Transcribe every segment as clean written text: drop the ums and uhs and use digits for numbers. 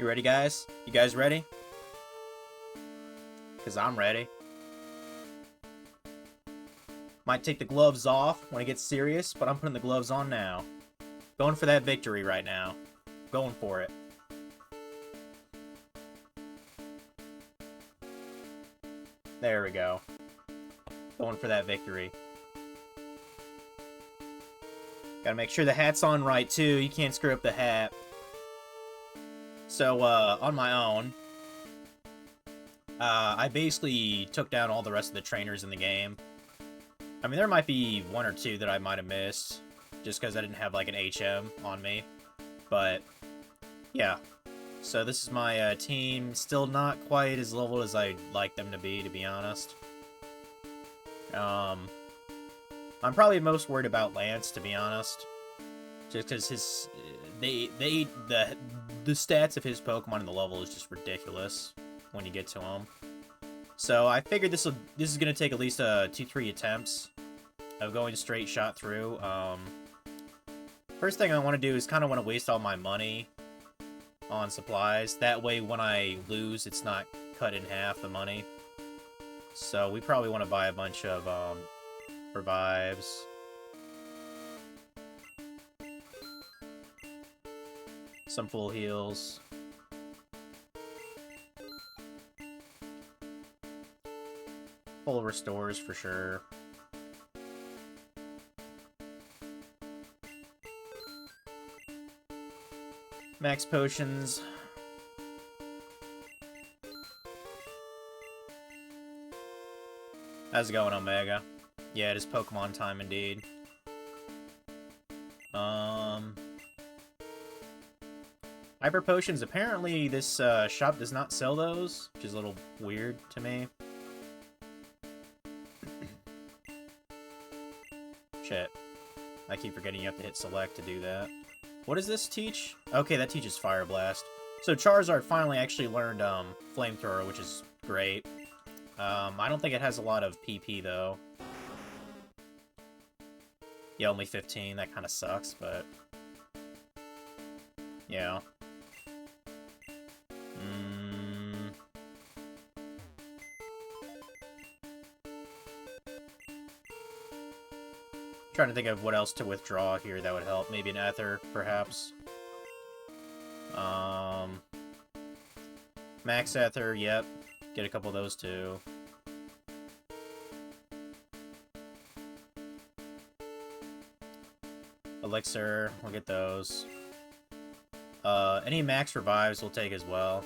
You ready, guys? You guys ready? Because I'm ready. Might take the gloves off when it gets serious, but I'm putting the gloves on now. Going for that victory right now. Going for it. There we go. Going for that victory. Gotta make sure the hat's on right, too. You can't screw up the hat. So, on my own, I basically took down all the rest of the trainers in the game. I mean, there might be one or two that I might have missed, just because I didn't have, like, an HM on me. But, yeah. So this is my team. Still not quite as leveled as I'd like them to be honest. I'm probably most worried about Lance, to be honest. Just because his... The stats of his Pokemon in the level is just ridiculous when you get to him. So I figured this is gonna take at least 2-3 attempts of going straight shot through. First thing I want to do is kind of want to waste all my money on supplies. That way, when I lose, it's not cut in half the money. So we probably want to buy a bunch of revives. Some full heals. Full restores for sure. Max potions. How's it going, Omega? Yeah, it is Pokemon time indeed. Hyper potions. Apparently, this shop does not sell those, which is a little weird to me. Shit. I keep forgetting you have to hit select to do that. What does this teach? Okay, that teaches Fire Blast. So Charizard finally actually learned Flamethrower, which is great. I don't think it has a lot of PP, though. Yeah, only 15. That kind of sucks, but... yeah. Trying to think of what else to withdraw here that would help. Maybe an Ether, perhaps. Max Ether, yep. Get a couple of those, too. Elixir, we'll get those. Any max revives we'll take as well.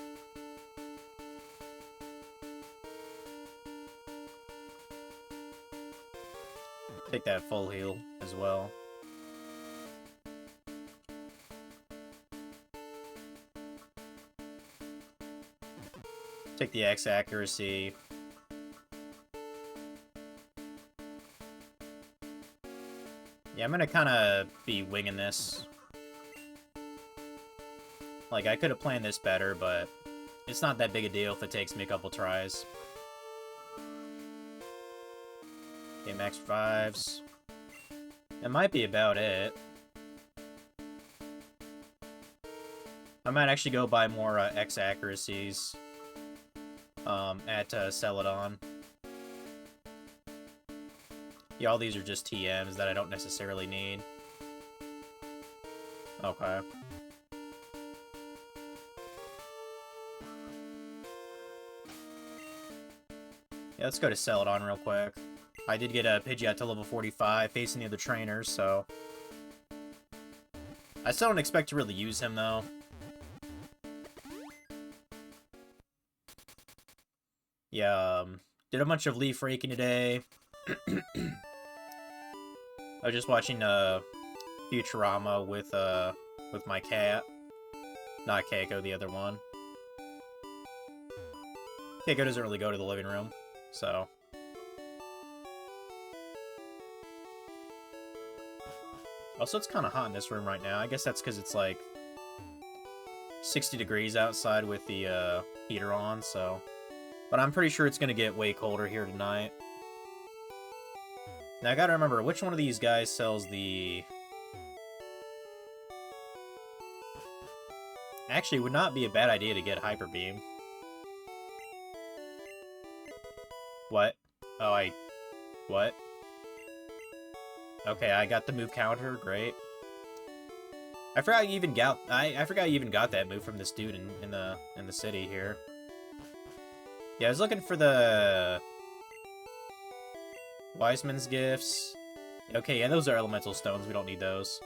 Take that full heal as well. Take the X accuracy. Yeah, I'm gonna kind of be winging this. Like, I could have planned this better, but it's not that big a deal if it takes me a couple tries. Okay, max revives. That might be about it. I might actually go buy more X accuracies at Celadon. Yeah, all these are just TMs that I don't necessarily need. Okay. Yeah, let's go to Celadon real quick. I did get a Pidgeot to level 45 facing the other trainers, so... I still don't expect to really use him, though. Yeah, did a bunch of leaf raking today. I was just watching Futurama with my cat. Not Keiko, the other one. Keiko doesn't really go to the living room, so... Also, it's kind of hot in this room right now. I guess that's because it's like 60 degrees outside with the heater on, so... But I'm pretty sure it's going to get way colder here tonight. Now, I gotta remember, which one of these guys sells the... Actually, would not be a bad idea to get Hyper Beam. What? Oh, what? Okay, I got the move counter. Great. I forgot you even got. I forgot you even got that move from this dude in the city here. Yeah, I was looking for the Wiseman's Gifts. Okay, yeah, those are elemental stones. We don't need those.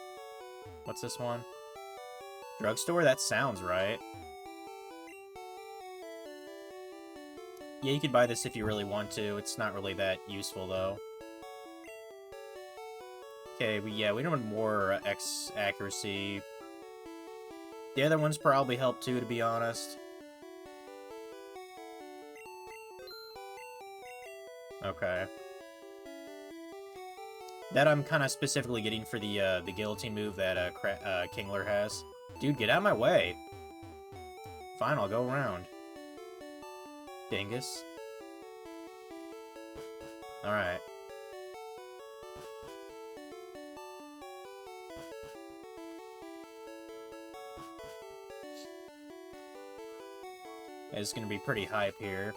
What's this one? Drugstore? That sounds right. Yeah, you could buy this if you really want to. It's not really that useful, though. Okay, we don't want more X accuracy. The other ones probably help too, to be honest. Okay. That I'm kind of specifically getting for the guillotine move that Kingler has. Dude, get out of my way. Fine, I'll go around. Dingus. Alright. It's gonna be pretty hype here.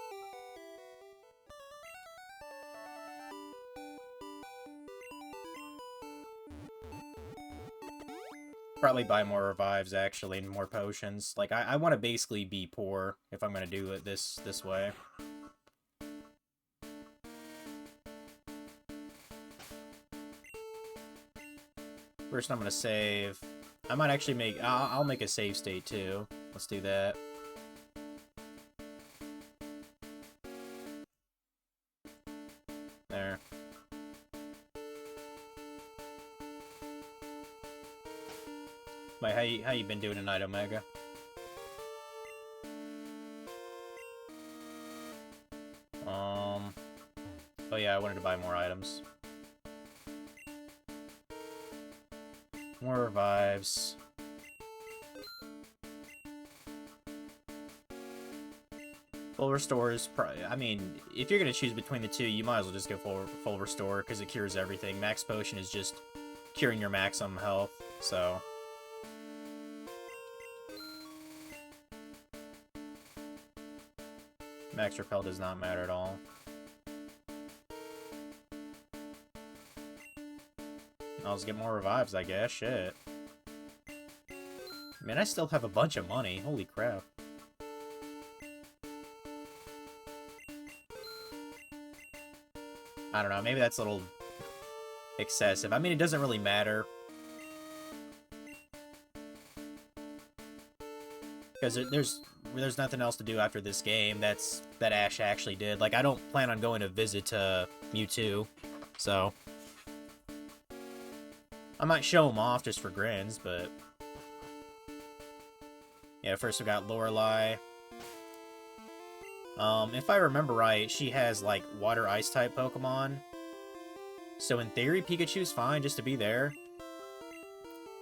Probably buy more revives, actually, and more potions. Like, I want to basically be poor if I'm gonna do it this way. First, I'm gonna save. I might actually make... I'll make a save state, too. Let's do that. There. Wait, how you been doing tonight, Omega? Oh yeah, I wanted to buy more items. More revives. Full restore is probably... I mean, if you're gonna choose between the two, you might as well just go full restore, because it cures everything. Max potion is just curing your maximum health, so... Max repel does not matter at all. I'll just get more revives, I guess. Shit. Man, I still have a bunch of money. Holy crap. I don't know, maybe that's a little excessive. I mean, it doesn't really matter. Because there's nothing else to do after this game that Ash actually did. Like, I don't plan on going to visit Mewtwo, so... I might show him off just for grins, but... Yeah, first we got Lorelei. If I remember right, she has, like, water-ice type Pokemon. So in theory, Pikachu's fine just to be there.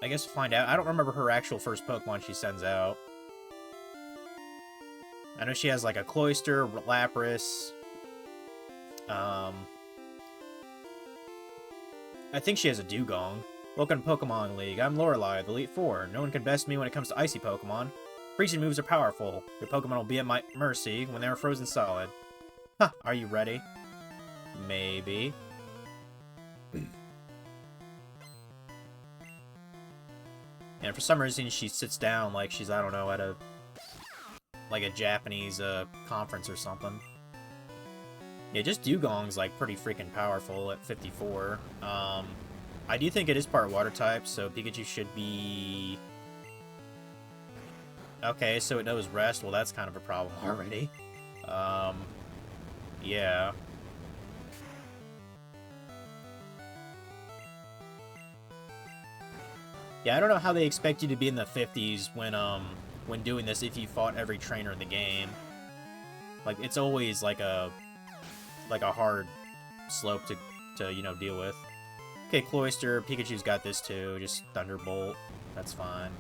I guess we'll find out. I don't remember her actual first Pokemon she sends out. I know she has, like, a Cloyster, Lapras. I think she has a Dugong. Welcome to Pokemon League. I'm Lorelei, the Elite Four. No one can best me when it comes to icy Pokemon. Freezing moves are powerful. Your Pokemon will be at my mercy when they are frozen solid. Huh, are you ready? Maybe. And for some reason, she sits down like she's, I don't know, at a Japanese conference or something. Yeah, just Dugong's like pretty freaking powerful at 54. I do think it is part water type, so Pikachu should be... Okay, so it knows Rest. Well, that's kind of a problem already. Yeah. Yeah, I don't know how they expect you to be in the 50s when doing this if you fought every trainer in the game. Like, it's always like a hard slope to you know, deal with. Okay, Cloyster, Pikachu's got this too, just Thunderbolt. That's fine.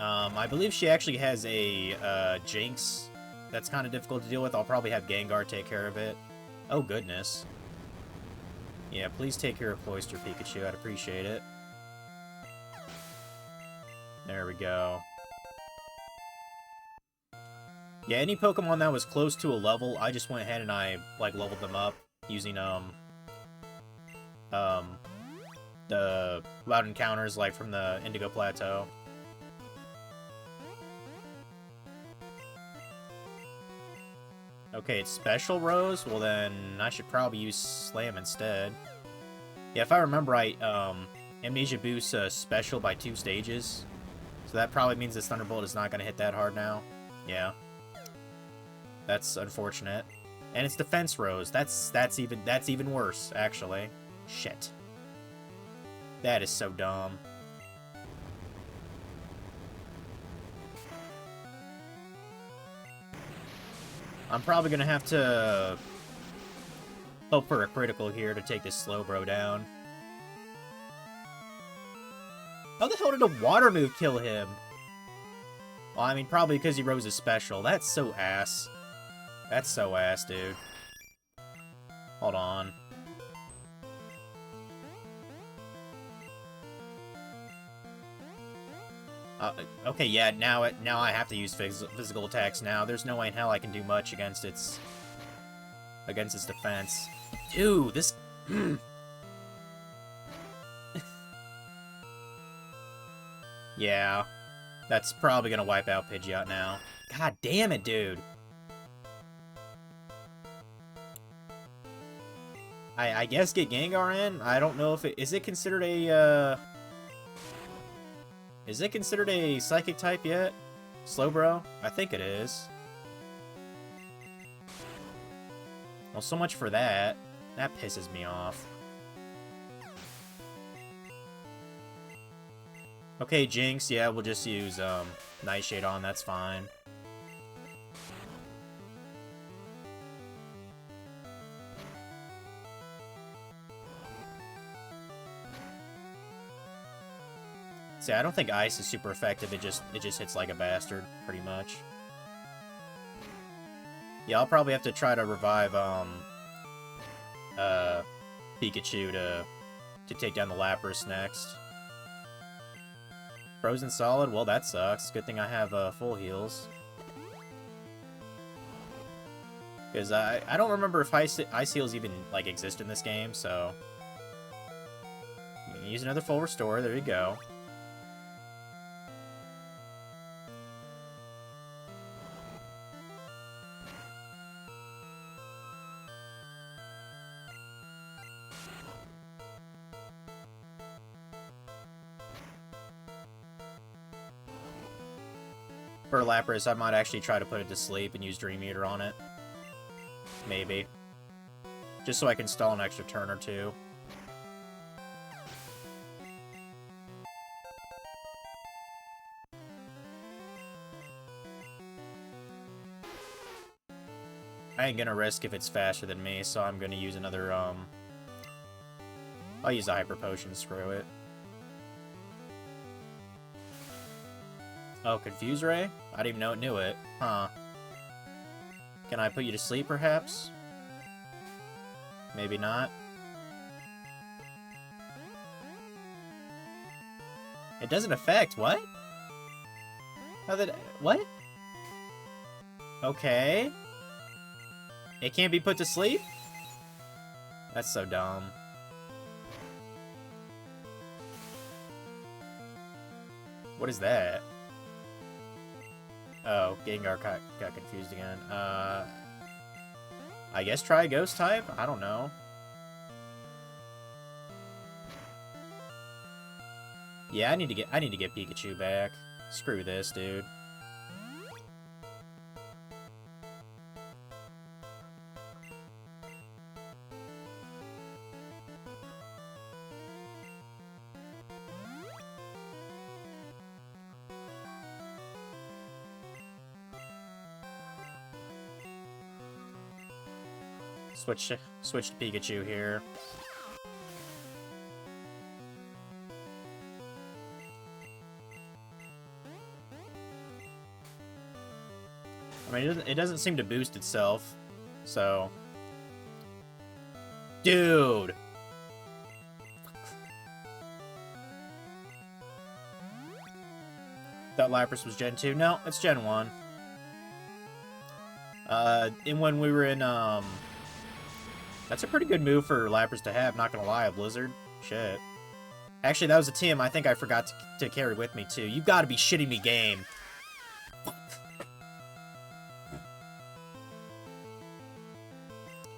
I believe she actually has a Jinx that's kind of difficult to deal with. I'll probably have Gengar take care of it. Oh, goodness. Yeah, please take care of Cloyster, Pikachu. I'd appreciate it. There we go. Yeah, any Pokemon that was close to a level, I just went ahead and I, like, leveled them up using, the loud encounters, like, from the Indigo Plateau. Okay, it's Special Rose? Well, then I should probably use Slam instead. Yeah, if I remember right, Amnesia boosts Special by 2 stages. So that probably means this Thunderbolt is not going to hit that hard now. Yeah. That's unfortunate. And it's Defense Rose. That's even worse, actually. Shit. That is so dumb. I'm probably gonna have to hope for a critical here to take this Slowbro down. How the hell did a Water move kill him? Well, I mean, probably because he rose his special. That's so ass. That's so ass, dude. Hold on. Okay, yeah, now I have to use physical attacks now. There's no way in hell I can do much against its defense. Dude, this... Yeah. That's probably gonna wipe out Pidgeot now. God damn it, dude. I guess get Gengar in? I don't know if it... Is it considered a, Is it considered a Psychic type yet? Slowbro? I think it is. Well, so much for that. That pisses me off. Okay, Jinx, yeah, we'll just use, Nightshade on, that's fine. See, I don't think Ice is super effective, it just hits like a bastard, pretty much. Yeah, I'll probably have to try to revive, Pikachu to take down the Lapras next. Frozen Solid? Well, that sucks. Good thing I have, full heals. Because I don't remember if Ice Heals even, like, exist in this game, so... Use another full restore, there you go. For Lapras, I might actually try to put it to sleep and use Dream Eater on it. Maybe. Just so I can stall an extra turn or two. I ain't gonna risk if it's faster than me, so I'm gonna use another, I'll use a Hyper Potion, screw it. Oh, Confuse Ray? I didn't even know it knew it. Huh. Can I put you to sleep, perhaps? Maybe not. It doesn't affect, what? How did... What? Okay. It can't be put to sleep? That's so dumb. What is that? Oh, Gengar got confused again. I guess try Ghost type? I don't know. Yeah, I need to get Pikachu back. Screw this, dude. Switch to Pikachu here. I mean, it doesn't seem to boost itself, so... Dude! That Lapras was Gen 2. No, it's Gen 1. And when we were in, That's a pretty good move for Lapras to have, not gonna lie, a Blizzard. Shit. Actually, that was a TM I think I forgot to carry with me, too. You've got to be shitting me, game.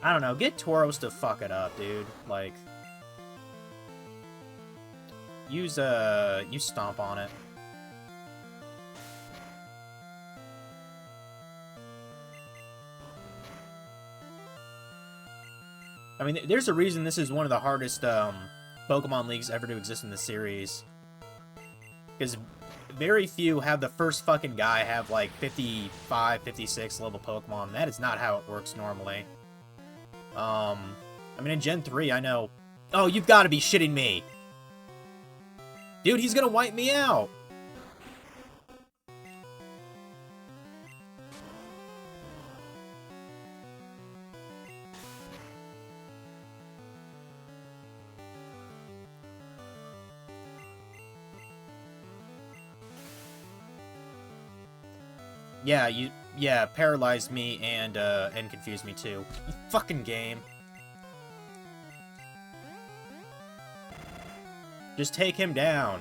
I don't know, get Tauros to fuck it up, dude. Like... Use Stomp on it. I mean, there's a reason this is one of the hardest, Pokemon Leagues ever to exist in the series. Because very few have the first fucking guy have, like, 55, 56 level Pokemon. That is not how it works normally. I mean, in Gen 3, I know... Oh, you've got to be shitting me! Dude, he's gonna wipe me out! Yeah, paralyzed me and confused me too. You fucking game. Just take him down.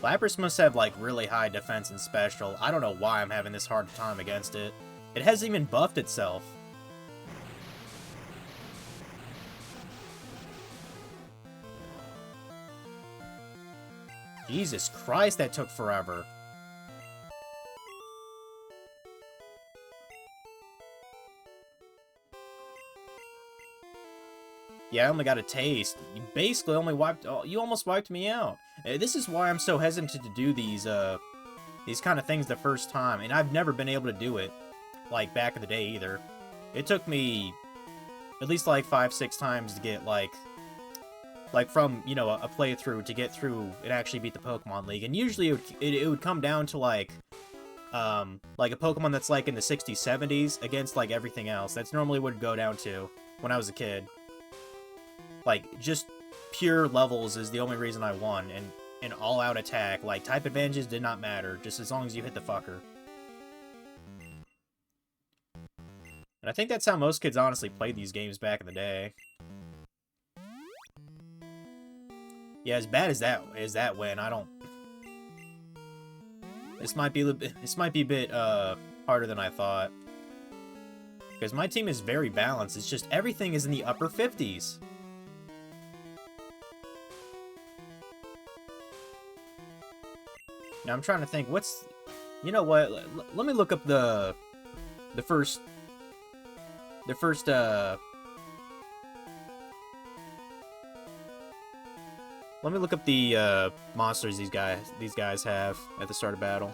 Lapras must have, like, really high defense and special. I don't know why I'm having this hard time against it. It hasn't even buffed itself. Jesus Christ, that took forever. Yeah, I only got a taste. You basically only wiped... Oh, you almost wiped me out. This is why I'm so hesitant to do these kind of things the first time. And I've never been able to do it, like, back in the day either. It took me at least, like, 5-6 times to get, like, from, you know, a playthrough to get through and actually beat the Pokemon League. And usually it would come down to, like a Pokemon that's, like, in the 60s, 70s against, like, everything else. That's normally what it'd go down to when I was a kid. Like, just pure levels is the only reason I won, and an all-out attack. Like, type advantages did not matter, just as long as you hit the fucker. And I think that's how most kids honestly played these games back in the day. Yeah, as bad as that win, I don't... This might be a bit, harder than I thought. Because my team is very balanced, it's just everything is in the upper 50s. Now, I'm trying to think, what's... You know what, let me look up the first... Let me look up the, monsters these guys have at the start of battle.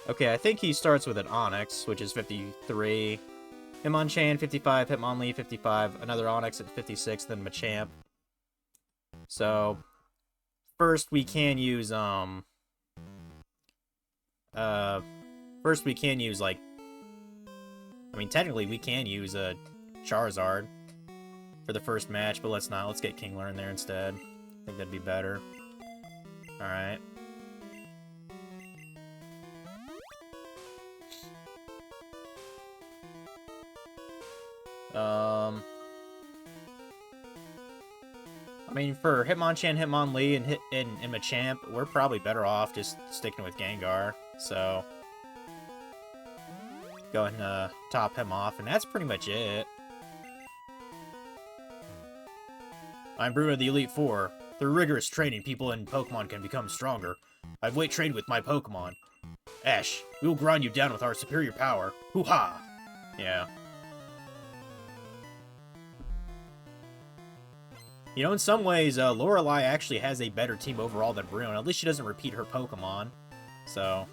Okay, I think he starts with an Onix, which is 53. Hitmonchan, 55. Hitmonlee, 55. Another Onix at 56, then Machamp. So, first we can use, like... I mean, technically we can use a Charizard for the first match, but let's not. Let's get Kingler in there instead. I think that'd be better. Alright. I mean, for Hitmonchan, Hitmonlee, and Machamp, we're probably better off just sticking with Gengar, so... Go ahead and top him off, and that's pretty much it. I'm Brew of the Elite Four. Through rigorous training, people in Pokemon can become stronger. I've weight trained with my Pokemon. Ash, we will grind you down with our superior power. Hoo-ha! Yeah. You know, in some ways, Lorelei actually has a better team overall than Brune. At least she doesn't repeat her Pokemon. So...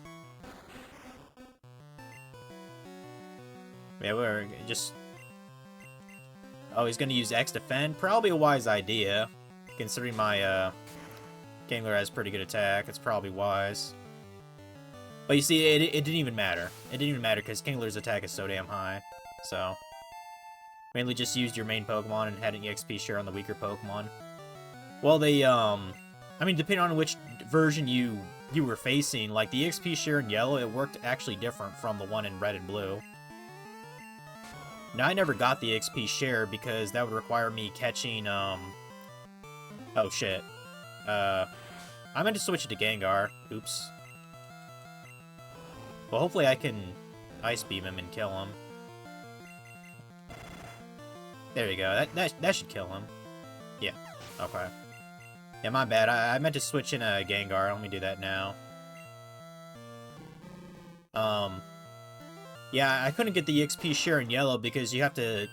Yeah, we're just Oh, he's gonna use X defend? Probably a wise idea. Considering my, Kingler has pretty good attack, it's probably wise. But you see, it didn't even matter. It didn't even matter because Kingler's attack is so damn high. So, mainly just used your main Pokemon and had an EXP share on the weaker Pokemon. Well, they, I mean, depending on which version you were facing, like, the EXP share in Yellow, it worked actually different from the one in Red and Blue. Now, I never got the EXP share because that would require me catching, oh, shit. I meant to switch it to Gengar. Oops. Well, hopefully I can Ice Beam him and kill him. There you go. That should kill him. Yeah. Okay. Yeah, my bad. I meant to switch in a Gengar. Let me do that now. Yeah, I couldn't get the EXP share in Yellow because you have to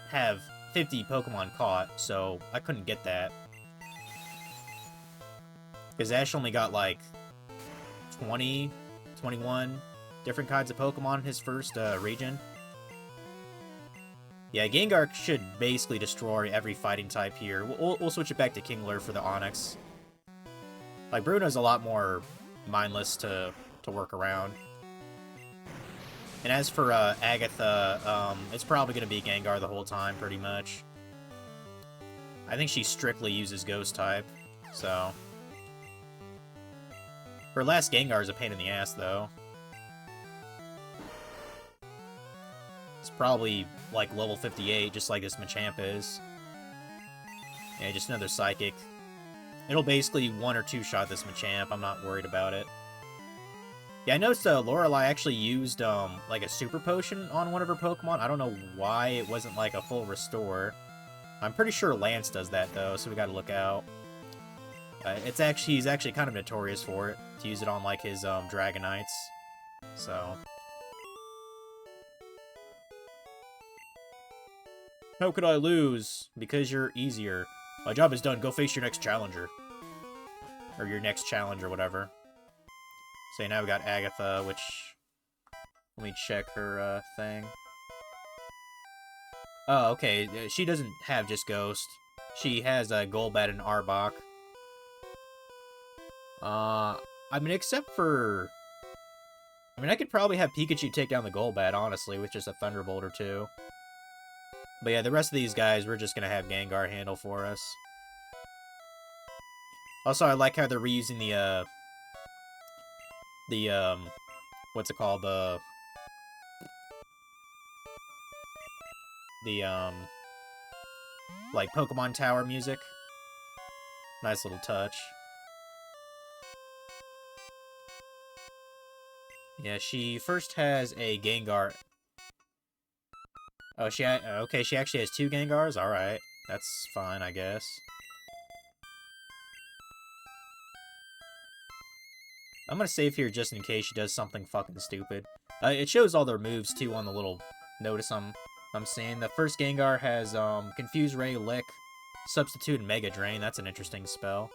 have 50 Pokemon caught, so I couldn't get that. Because Ash only got like 20, 21 different kinds of Pokemon in his first region. Yeah, Gengar should basically destroy every fighting type here. We'll switch it back to Kingler for the Onix. Like, Bruno's a lot more mindless to work around. And as for Agatha, it's probably going to be Gengar the whole time, pretty much. I think she strictly uses Ghost type, so... Her last Gengar is a pain in the ass, though. It's probably, like, level 58, just like this Machamp is. Yeah, just another Psychic. It'll basically one or two shot this Machamp, I'm not worried about it. Yeah, I noticed Lorelei actually used, like, a Super Potion on one of her Pokemon. I don't know why it wasn't, like, a full restore. I'm pretty sure Lance does that, though, so we gotta look out. He's actually kind of notorious for it, to use it on, like, his, Dragonites. So... How could I lose? Because you're easier. My job is done. Go face your next challenger. Or your next challenge or whatever. So now we got Agatha, which... Let me check her, thing. Oh, okay. She doesn't have just Ghost. She has, Golbat and Arbok. I mean, except for... I mean, I could probably have Pikachu take down the Golbat, honestly, with just a Thunderbolt or two. But yeah, the rest of these guys, we're just gonna have Gengar handle for us. Also, I like how they're reusing what's it called? Like, Pokemon Tower music. Nice little touch. Yeah, she first has a Gengar. Oh, okay, she actually has two Gengars? Alright. That's fine, I guess. I'm gonna save here just in case she does something fucking stupid. It shows all their moves, too, on the little notice I'm seeing. The first Gengar has, Confuse Ray, Lick, Substitute, and Mega Drain. That's an interesting spell.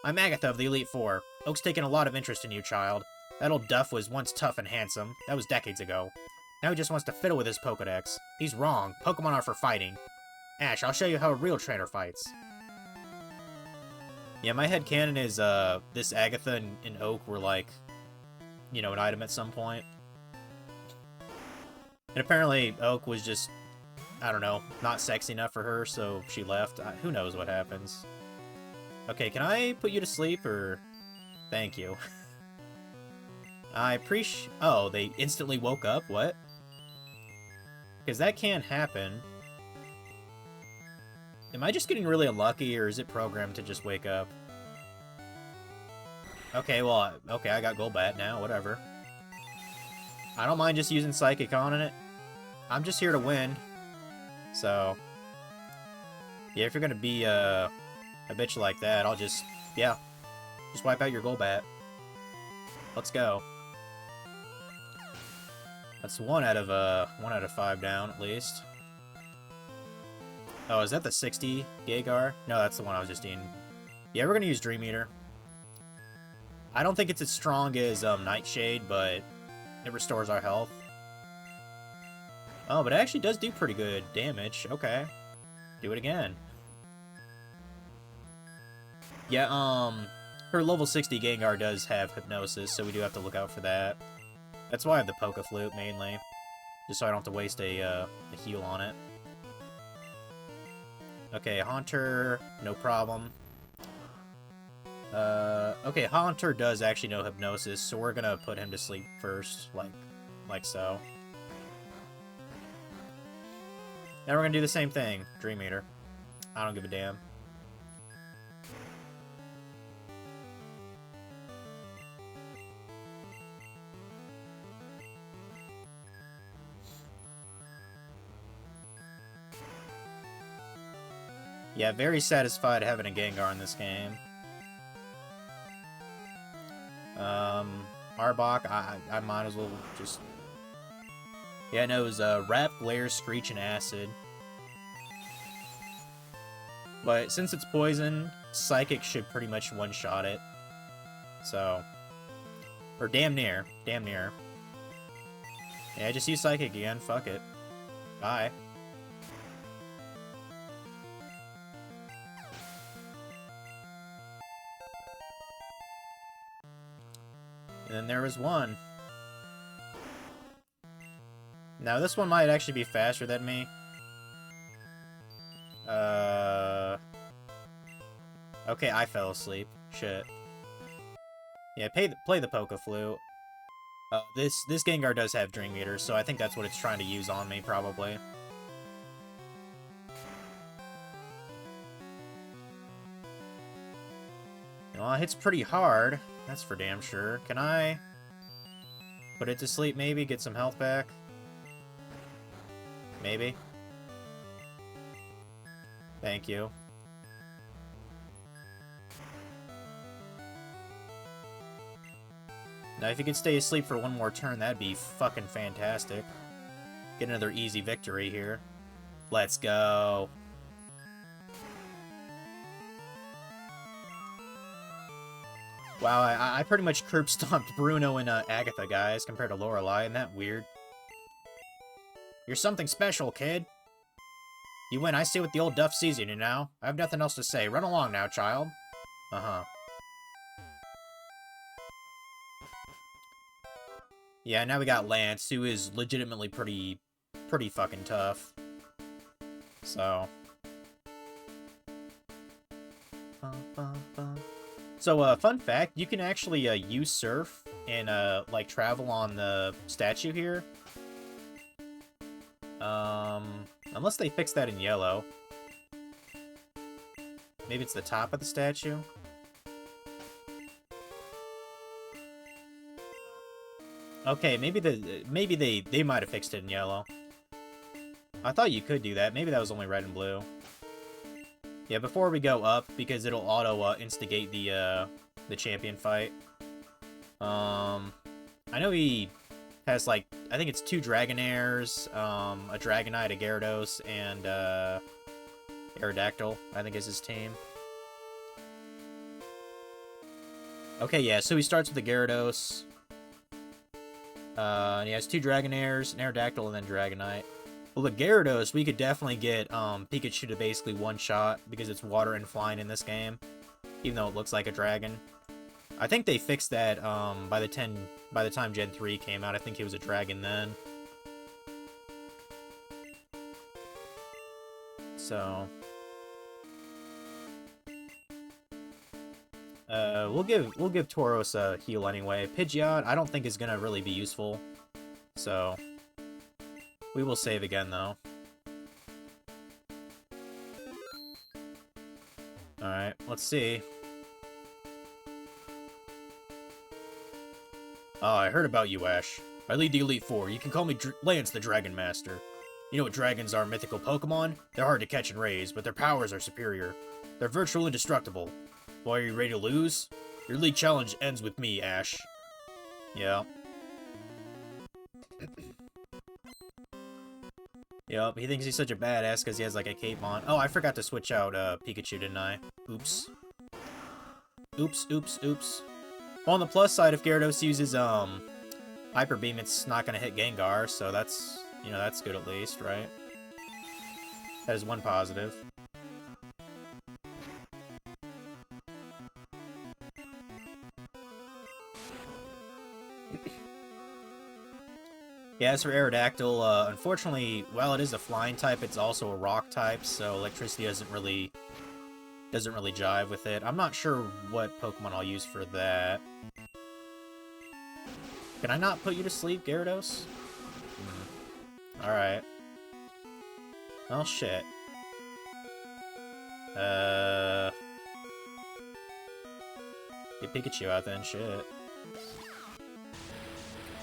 I'm Agatha of the Elite Four. Oak's taken a lot of interest in you, child. That old Duff was once tough and handsome. That was decades ago. Now he just wants to fiddle with his Pokedex. He's wrong. Pokemon are for fighting. Ash, I'll show you how a real trainer fights. Yeah, my headcanon is, this Agatha and Oak were, like, you know, an item at some point. And apparently Oak was just, I don't know, not sexy enough for her, so she left. Who knows what happens. Okay, can I put you to sleep, or... Thank you. I appreciate... Oh, they instantly woke up? What? Because that can't happen. Am I just getting really unlucky, or is it programmed to just wake up? Okay, well, okay, I got Golbat now, whatever. I don't mind just using Psychic on it. I'm just here to win. So... Yeah, if you're gonna be, a bitch like that, I'll just... Yeah. Just wipe out your Golbat. Let's go. That's one out of 5 down, at least. Oh, is that the 60 Gengar? No, that's the one I was just eating. Yeah, we're gonna use Dream Eater. I don't think it's as strong as Nightshade, but it restores our health. Oh, but it actually does do pretty good damage. Okay. Do it again. Yeah, her level 60 Gengar does have Hypnosis, so we do have to look out for that. That's why I have the Poke Flute, mainly. Just so I don't have to waste a heal on it. Okay, Haunter, no problem. Okay, Haunter does actually know Hypnosis, so we're gonna put him to sleep first, like so. Now we're gonna do the same thing, Dream Eater. I don't give a damn. Yeah, very satisfied having a Gengar in this game. Arbok, I might as well just... Yeah, no, it was Wrap, Glare, Screech, and Acid. But since it's poison, Psychic should pretty much one-shot it. So... Or damn near. Damn near. Yeah, just use Psychic again. Fuck it. Bye. And then there was one. Now, this one might actually be faster than me. Okay, I fell asleep. Shit. Yeah, play the Poke Flute. This Gengar does have Dream Eater, so I think that's what it's trying to use on me, probably. Well, it hits pretty hard. That's for damn sure. Can I put it to sleep, maybe? Get some health back? Maybe. Thank you. Now, if you could stay asleep for one more turn, that'd be fucking fantastic. Get another easy victory here. Let's go. Wow, I pretty much curb stomped Bruno and Agatha, guys, compared to Lorelei. Isn't that weird? You're something special, kid. You win. I stay with the old Duff season, you know? I have nothing else to say. Run along now, child. Uh-huh. Yeah, now we got Lance, who is legitimately pretty fucking tough. So... So, fun fact, you can actually use Surf and, like, travel on the statue here. Unless they fix that in yellow. Maybe it's the top of the statue? Okay, maybe they might have fixed it in yellow. I thought you could do that. Maybe that was only red and blue. Yeah, before we go up, because it'll auto instigate the champion fight. I know he has, like, I think it's 2 Dragonairs, a Dragonite, a Gyarados, and Aerodactyl, I think is his team. Okay, yeah, so he starts with the Gyarados. And he has 2 Dragonairs, an Aerodactyl, and then Dragonite. Well, the Gyarados, we could definitely get Pikachu to basically one-shot, because it's water and flying in this game, even though it looks like a dragon. I think they fixed that by the time Gen 3 came out. I think he was a dragon then. So... we'll give Tauros a heal anyway. Pidgeot, I don't think is gonna really be useful. So... we will save again, though. Alright, let's see. Oh, I heard about you, Ash. I lead the Elite Four. You can call me Lance the Dragon Master. You know what dragons are, mythical Pokemon? They're hard to catch and raise, but their powers are superior. They're virtually indestructible. Well, are you ready to lose? Your league challenge ends with me, Ash. Yeah. Yep, he thinks he's such a badass because he has, like, a cape on. Oh, I forgot to switch out Pikachu, didn't I? Oops. Oops, oops, oops. Well, on the plus side, if Gyarados uses Hyper Beam, it's not going to hit Gengar, so that's You know, that's good at least, right? That is one positive. Yeah, as for Aerodactyl, unfortunately, while it is a flying type, it's also a rock type, so electricity doesn't really jive with it. I'm not sure what Pokemon I'll use for that. Can I not put you to sleep, Gyarados? Alright. Oh, shit. Get Pikachu out then, shit.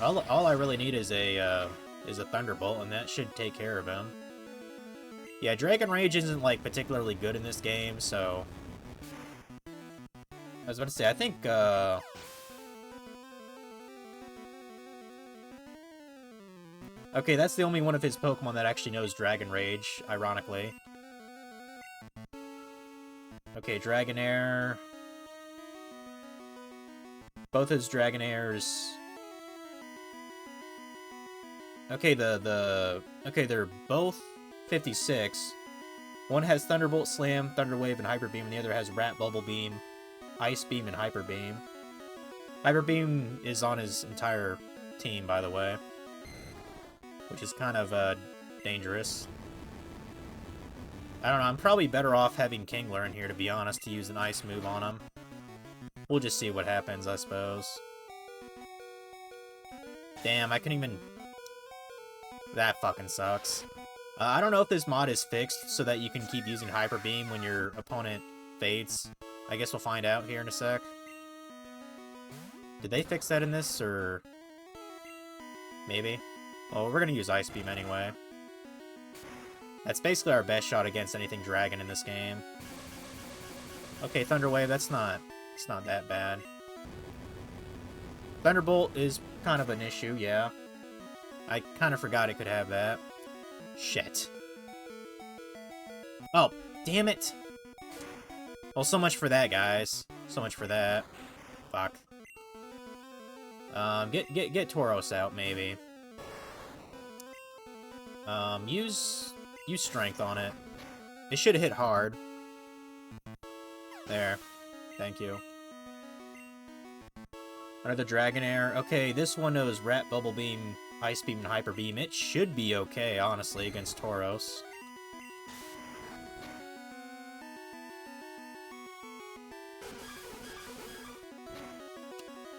All I really need is a Thunderbolt, and that should take care of him. Yeah, Dragon Rage isn't, like, particularly good in this game, so... I was about to say, I think, Okay, that's the only one of his Pokemon that actually knows Dragon Rage, ironically. Okay, Dragonair... Both his Dragonairs... Okay, Okay, they're both 56. One has Thunderbolt, Slam, Thunder Wave, and Hyper Beam, and the other has Rat, Bubble Beam, Ice Beam, and Hyper Beam. Hyper Beam is on his entire team, by the way. Which is kind of, dangerous. I don't know, I'm probably better off having Kingler in here, to be honest, to use an Ice move on him. We'll just see what happens, I suppose. Damn, I couldn't even... That fucking sucks. I don't know if this mod is fixed so that you can keep using Hyper Beam when your opponent fades. I guess we'll find out here in a sec. Did they fix that in this, or... Maybe? Well, we're gonna use Ice Beam anyway. That's basically our best shot against anything Dragon in this game. Okay, Thunder Wave, it's not that bad. Thunderbolt is kind of an issue, yeah. I kind of forgot it could have that. Shit. Oh, damn it! Well, so much for that, guys. So much for that. Fuck. Get Tauros out, maybe. Use Strength on it. It should hit hard. There. Thank you. Another Dragonair. Okay, this one knows Rat, Bubble Beam, Ice Beam, and Hyper Beam. It should be okay, honestly, against Tauros.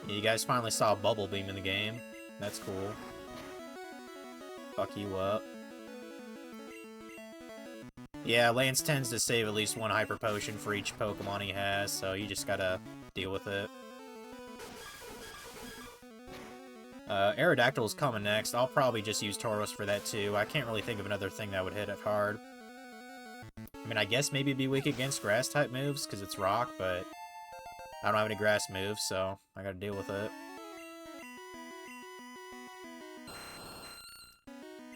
Yeah, you guys finally saw Bubble Beam in the game. That's cool. Fuck you up. Yeah, Lance tends to save at least one Hyper Potion for each Pokemon he has, so you just gotta deal with it. Aerodactyl is coming next. I'll probably just use Tauros for that too. I can't really think of another thing that would hit it hard. I mean, I guess maybe it'd be weak against Grass-type moves, because it's Rock, but I don't have any Grass moves, so I gotta deal with it.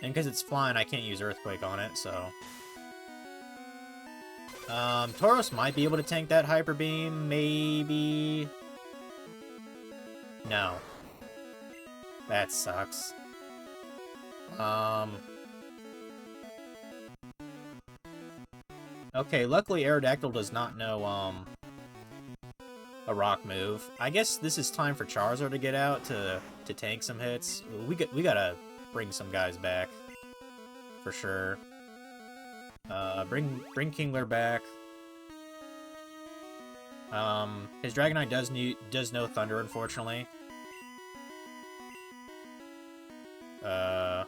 And because it's flying, I can't use Earthquake on it, so... Tauros might be able to tank that Hyper Beam, maybe... No. That sucks. Okay, luckily Aerodactyl does not know, a rock move. I guess this is time for Charizard to get out to tank some hits. We gotta bring some guys back. For sure. Bring Kingler back. His Dragonite does know Thunder, unfortunately. I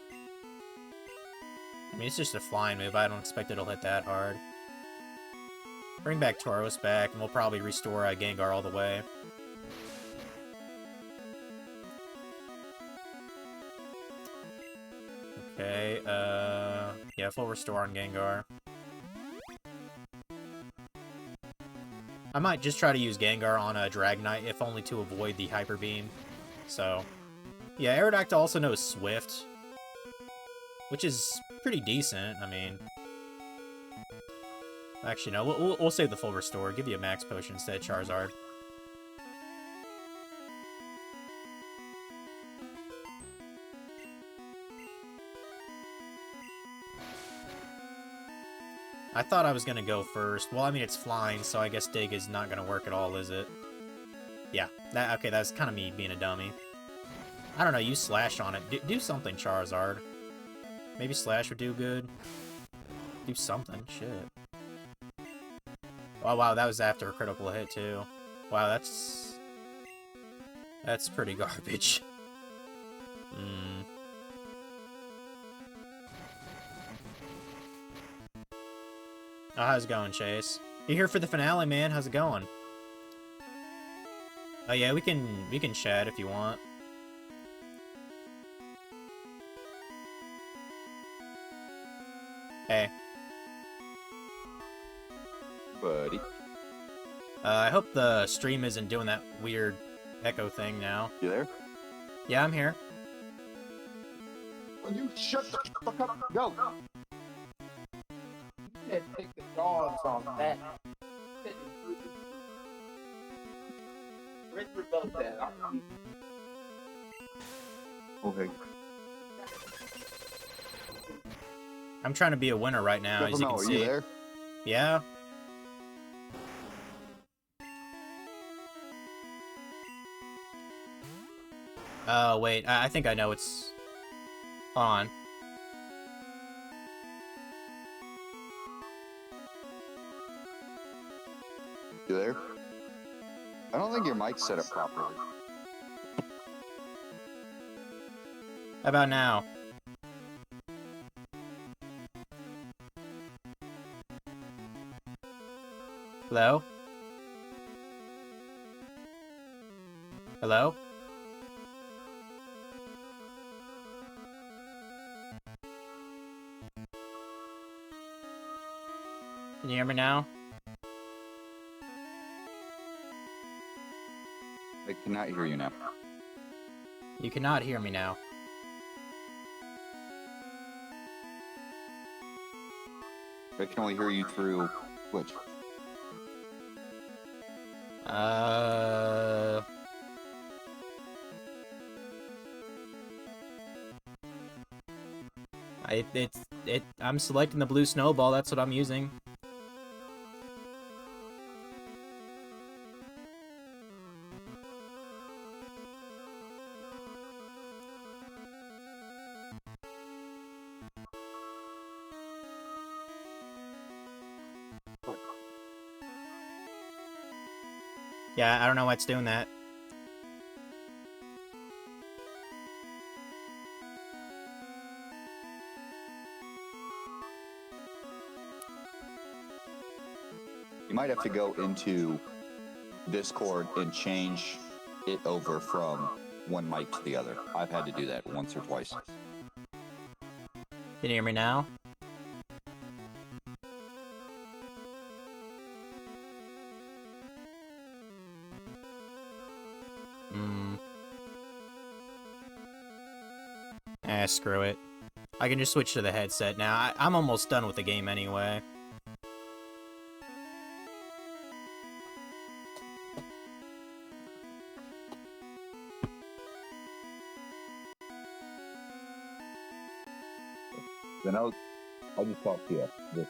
mean, it's just a flying move. I don't expect it'll hit that hard. Bring back Tauros back, and we'll probably restore Gengar all the way. Okay, yeah, full restore on Gengar. I might just try to use Gengar on a Dragonite, if only to avoid the Hyper Beam. So, yeah, Aerodactyl also knows Swift, which is pretty decent. I mean, actually, no, we'll save the full restore. Give you a Max Potion instead of Charizard. I thought I was gonna go first. Well, I mean, it's flying, so I guess dig is not gonna work at all, is it? Yeah. Okay, that's kind of me being a dummy. I don't know, use Slash on it. Do something, Charizard. Maybe Slash would do good. Do something, shit. Oh, wow, that was after a critical hit, too. Wow, that's pretty garbage. Oh, how's it going, Chase? You here for the finale, man? How's it going? Oh yeah, we can chat if you want. Hey. Buddy. I hope the stream isn't doing that weird echo thing now. You there? Yeah, I'm here. Will you shut the fuck up? Go! You can't take the dogs on that. Rick rebelled that. Okay. I'm trying to be a winner right now, as you can Are see. you there? Yeah. Oh, wait. I think I know it's... Hold on. You there? I don't think your mic's set up properly. How about now? Hello? Hello? Can you hear me now? I cannot hear you now. You cannot hear me now. I can only hear you through Twitch. I'm selecting the blue snowball, that's what I'm using. Yeah, I don't know why it's doing that. You might have to go into Discord and change it over from one mic to the other. I've had to do that once or twice. Can you hear me now? Screw it. I can just switch to the headset now. I'm almost done with the game anyway. Then I'll just talk to you. Just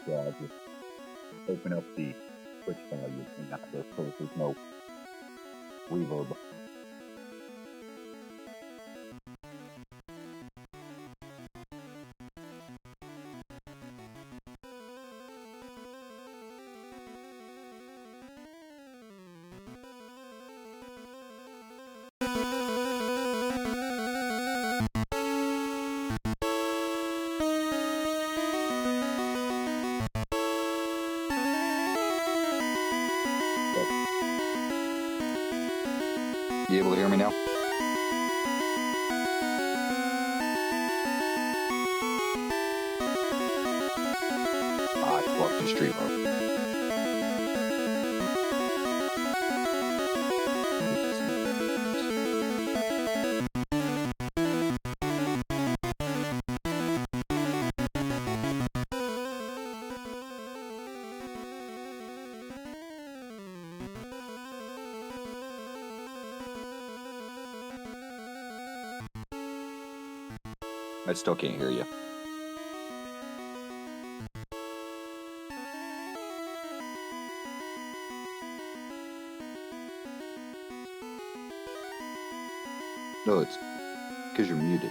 open up the Twitch volume and not this, so there's no reverb. You able to hear me now? I fucked the stream up. I still can't hear you. No, it's because you're muted.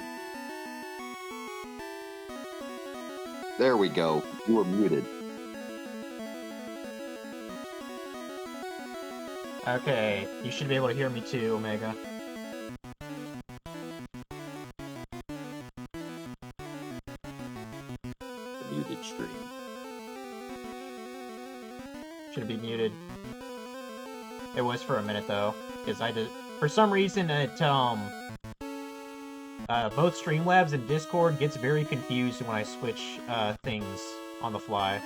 There we go. You were muted. Okay, you should be able to hear me too, Omega. The muted stream. Should be muted. It was for a minute though, because I did. For some reason, it both Streamlabs and Discord gets very confused when I switch things on the fly.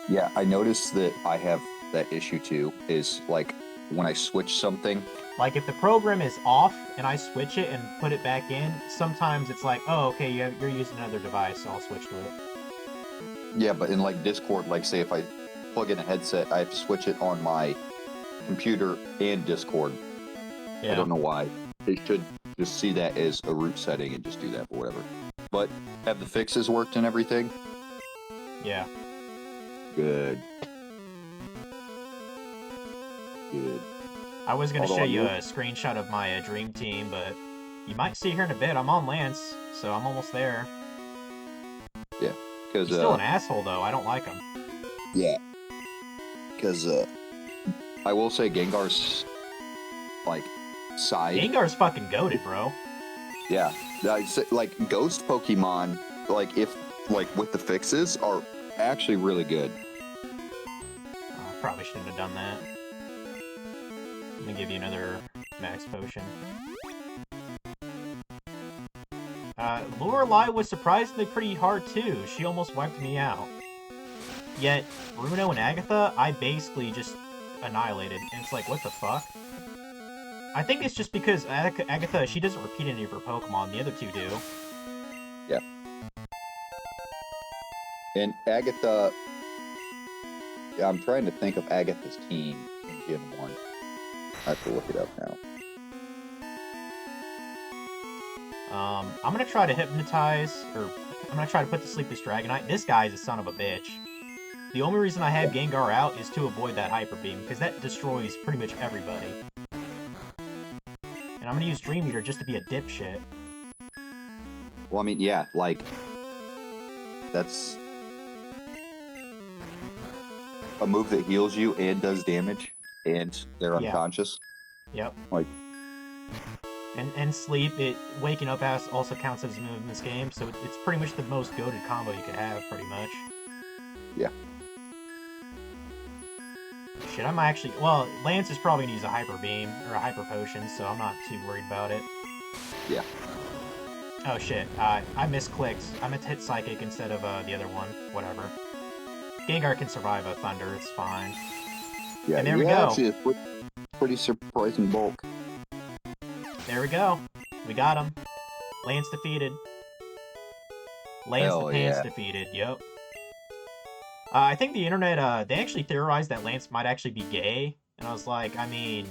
Yeah, I noticed that I have that issue too. Is like when I switch something. Like if the program is off and I switch it and put it back in, sometimes it's like, oh, okay, you're using another device, so I'll switch to it. Yeah, but in like Discord, like say if I plug in a headset, I have to switch it on my computer and Discord. Yeah. I don't know why. They should just see that as a root setting and just do that for whatever. But have the fixes worked and everything? Yeah. Good. Good. I was gonna Although show I you do- a screenshot of my dream team, but you might see here in a bit. I'm on Lance, so I'm almost there. Because He's still an asshole though. I don't like him. yeah. Because I will say Gengar's like side. Gengar's fucking goated, bro. Yeah. I'd say, like ghost Pokemon, like if like with the fixes are actually really good. Probably shouldn't have done that. Let me give you another max potion. Lorelei was surprisingly pretty hard too. She almost wiped me out. Yet, Bruno and Agatha, I basically just annihilated. And it's like, what the fuck? I think it's just because Agatha, she doesn't repeat any of her Pokemon. The other two do. And Agatha, yeah, I'm trying to think of Agatha's team in Gen 1. I have to look it up now. I'm gonna try to hypnotize, or I'm gonna try to put to sleep this Dragonite. This guy is a son of a bitch. The only reason I have Gengar out is to avoid that Hyper Beam, because that destroys pretty much everybody. And I'm gonna use Dream Eater just to be a dipshit. Well, I mean, yeah, like, that's a move that heals you and does damage, and they're Yeah. unconscious. Yep. Like, And sleep, waking up also counts as a move in this game, so it's pretty much the most goated combo you could have, pretty much. Yeah. Shit, I'm actually... Well, Lance is probably gonna use a Hyper Beam, or a Hyper Potion, so I'm not too worried about it. yeah. Oh shit, I misclicked. I meant to hit Psychic instead of the other one. Whatever. Gengar can survive a Thunder, it's fine. Yeah, And there we yeah, go. actually, it's pretty surprising bulk. There we go. We got him. Lance defeated. Lance Hell the Pants yeah. defeated, yep. I think the internet, they actually theorized that Lance might actually be gay. And I was like, I mean,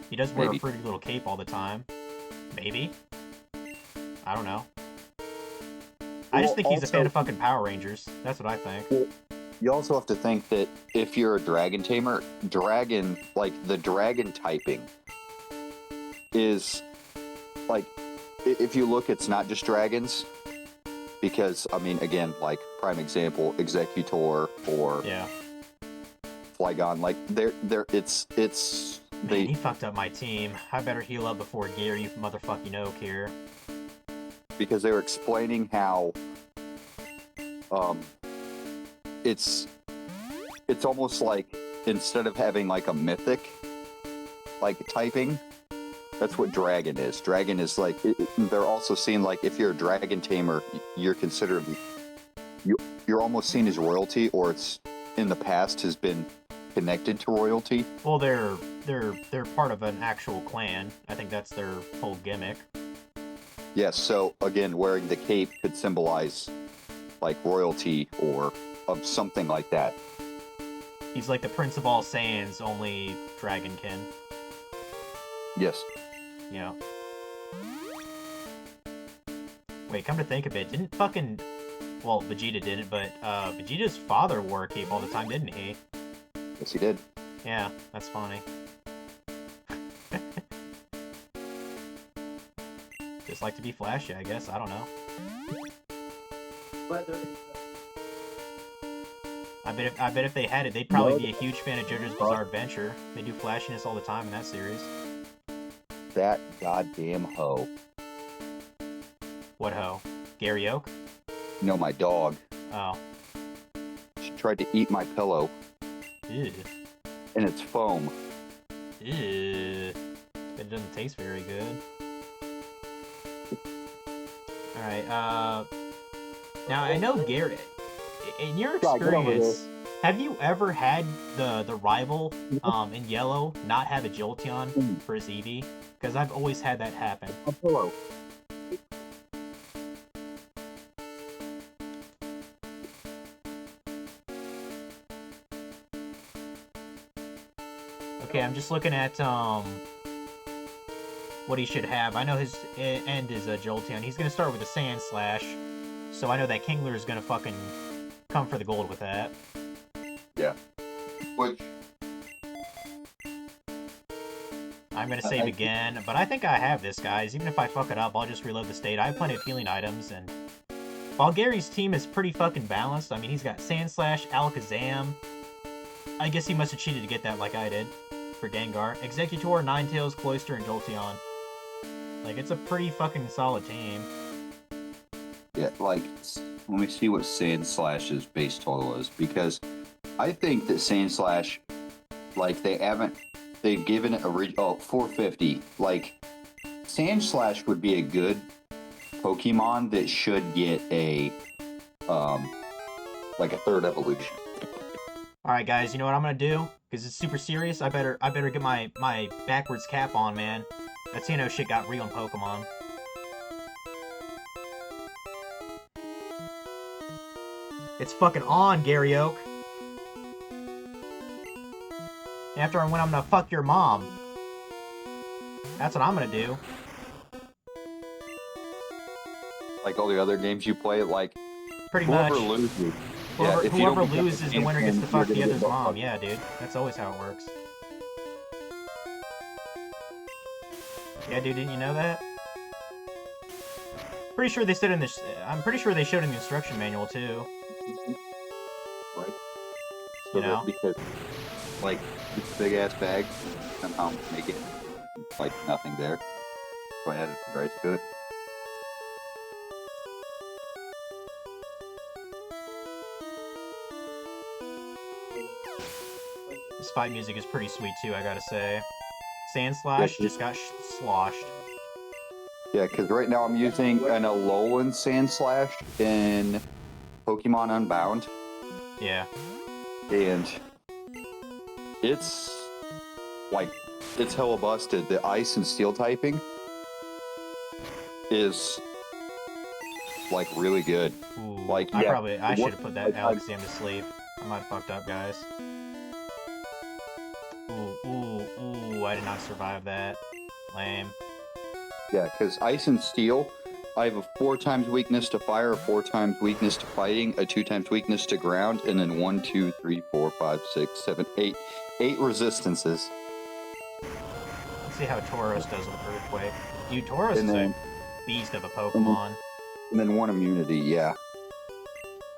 he does wear Maybe. a pretty little cape all the time. Maybe. I don't know. I just Well, think he's a fan also- of fucking Power Rangers. That's what I think. You also have to think that if you're a dragon tamer, dragon, like, the dragon typing is, like, if you look, it's not just dragons. Because, I mean, again, like, prime example, Executor or Yeah. Flygon, like, Man, he fucked up my team. I better heal up before Gary motherfucking Oak here. because they were explaining how, it's almost like, instead of having, like, a mythic, like, typing, that's what dragon is. Dragon is like, they're also seen like, if you're a dragon tamer, you're considered, you're almost seen as royalty, or it's in the past has been connected to royalty. Well, they're part of an actual clan. I think that's their whole gimmick. Yes, so again, wearing the cape could symbolize like royalty or of something like that. He's like the Prince of all Saiyans, only Dragonkin. Yes. Yeah. Wait, come to think of it, didn't fucking... Well, Vegeta didn't, but Vegeta's father wore a cape all the time, didn't he? Yes, he did. Yeah, that's funny. like to be flashy, I guess. I don't know. Whether I bet if they had it, they'd probably be a huge fan of JoJo's Bizarre Adventure. They do flashiness all the time in that series. That goddamn hoe. What hoe? Gary Oak? No, my dog. Oh. She tried to eat my pillow, Ew. and it's foam. Ew. It doesn't taste very good. Alright, now I know Garrett, in your Yeah, get over experience, have you ever had the rival in yellow not have a Jolteon for his Eevee? Because I've always had that happen. A pillow. Okay, I'm just looking at what he should have. I know his end is a Jolteon. He's gonna start with a Sand Slash, so I know that Kingler is gonna fucking come for the gold with that. Yeah. Which I'm gonna save again, but I think I have this, guys. Even if I fuck it up, I'll just reload the state. I have plenty of healing items, and while Gary's team is pretty fucking balanced, I mean, he's got Sand Slash, Alakazam. I guess he must have cheated to get that like I did for Gengar. Executor, Ninetales, Cloyster, and Jolteon. Like, it's a pretty fucking solid team. Yeah, like, let me see what Sand Slash's base total is, because I think that Sand Slash, like, they've given it a 450. Like, Sand Slash would be a good Pokemon that should get a, like a third evolution. Alright, guys, you know what I'm gonna do? Because it's super serious, I better get my backwards cap on, man. That's how you know shit got real in Pokemon. It's fucking on, Gary Oak. After I win, I'm gonna fuck your mom. That's what I'm gonna do. Like all the other games you play, like, Pretty much. whoever loses. Whoever loses, the winner gets to fuck the other's mom. Yeah, dude. That's always how it works. Yeah, dude, didn't you know that? Pretty sure they said in this. I'm pretty sure they showed in the instruction manual too. Right. You know? Because, like, this big ass bag, somehow make it like nothing there. So I added rice to it. This fight music is pretty sweet too, I gotta say. Sand Slash just got sloshed. Yeah, because right now I'm using an Alolan Sand Slash in Pokemon Unbound, Yeah. and it's like, it's hella busted. The Ice and Steel typing is like really good. Ooh. Like, I yeah, should have put that Alakazam to sleep. I might have fucked up, guys. Ooh, I did not survive that. Lame. Yeah, because Ice and Steel, I have a 4 times weakness to fire, a 4 times weakness to fighting, a 2 times weakness to ground, and then 1, 2, 3, 4, 5, 6, 7, 8. 8 resistances. Let's see how Tauros does with Earthquake. Dude, Tauros And is then- a beast of a Pokemon. And then 1 immunity, yeah.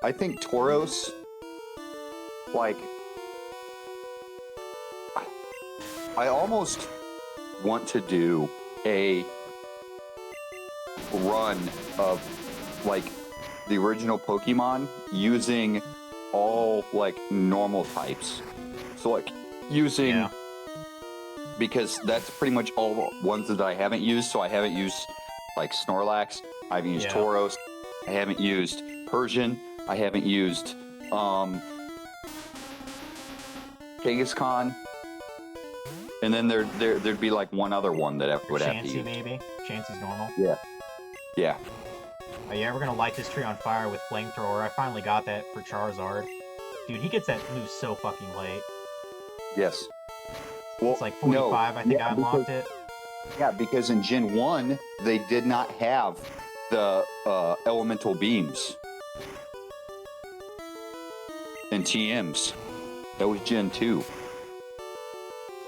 I think Tauros, like, I almost want to do a run of, like, the original Pokemon using all, like, normal types. So, like, using... Yeah. Because that's pretty much all ones that I haven't used. So I haven't used, like, Snorlax. I haven't used Yeah. Tauros. I haven't used Persian. I haven't used, Kangaskhan. And then there'd be, like, one other one that I would have to Chansey, use. maybe? Chansey's normal. Yeah. Oh yeah, we're gonna light this tree on fire with Flamethrower. I finally got that for Charizard. Dude, he gets that move so fucking late. Yes. Well, It's like 45, no. I think Yeah, I unlocked because- it. Yeah, because in Gen 1, they did not have the elemental beams and TMs. That was Gen 2.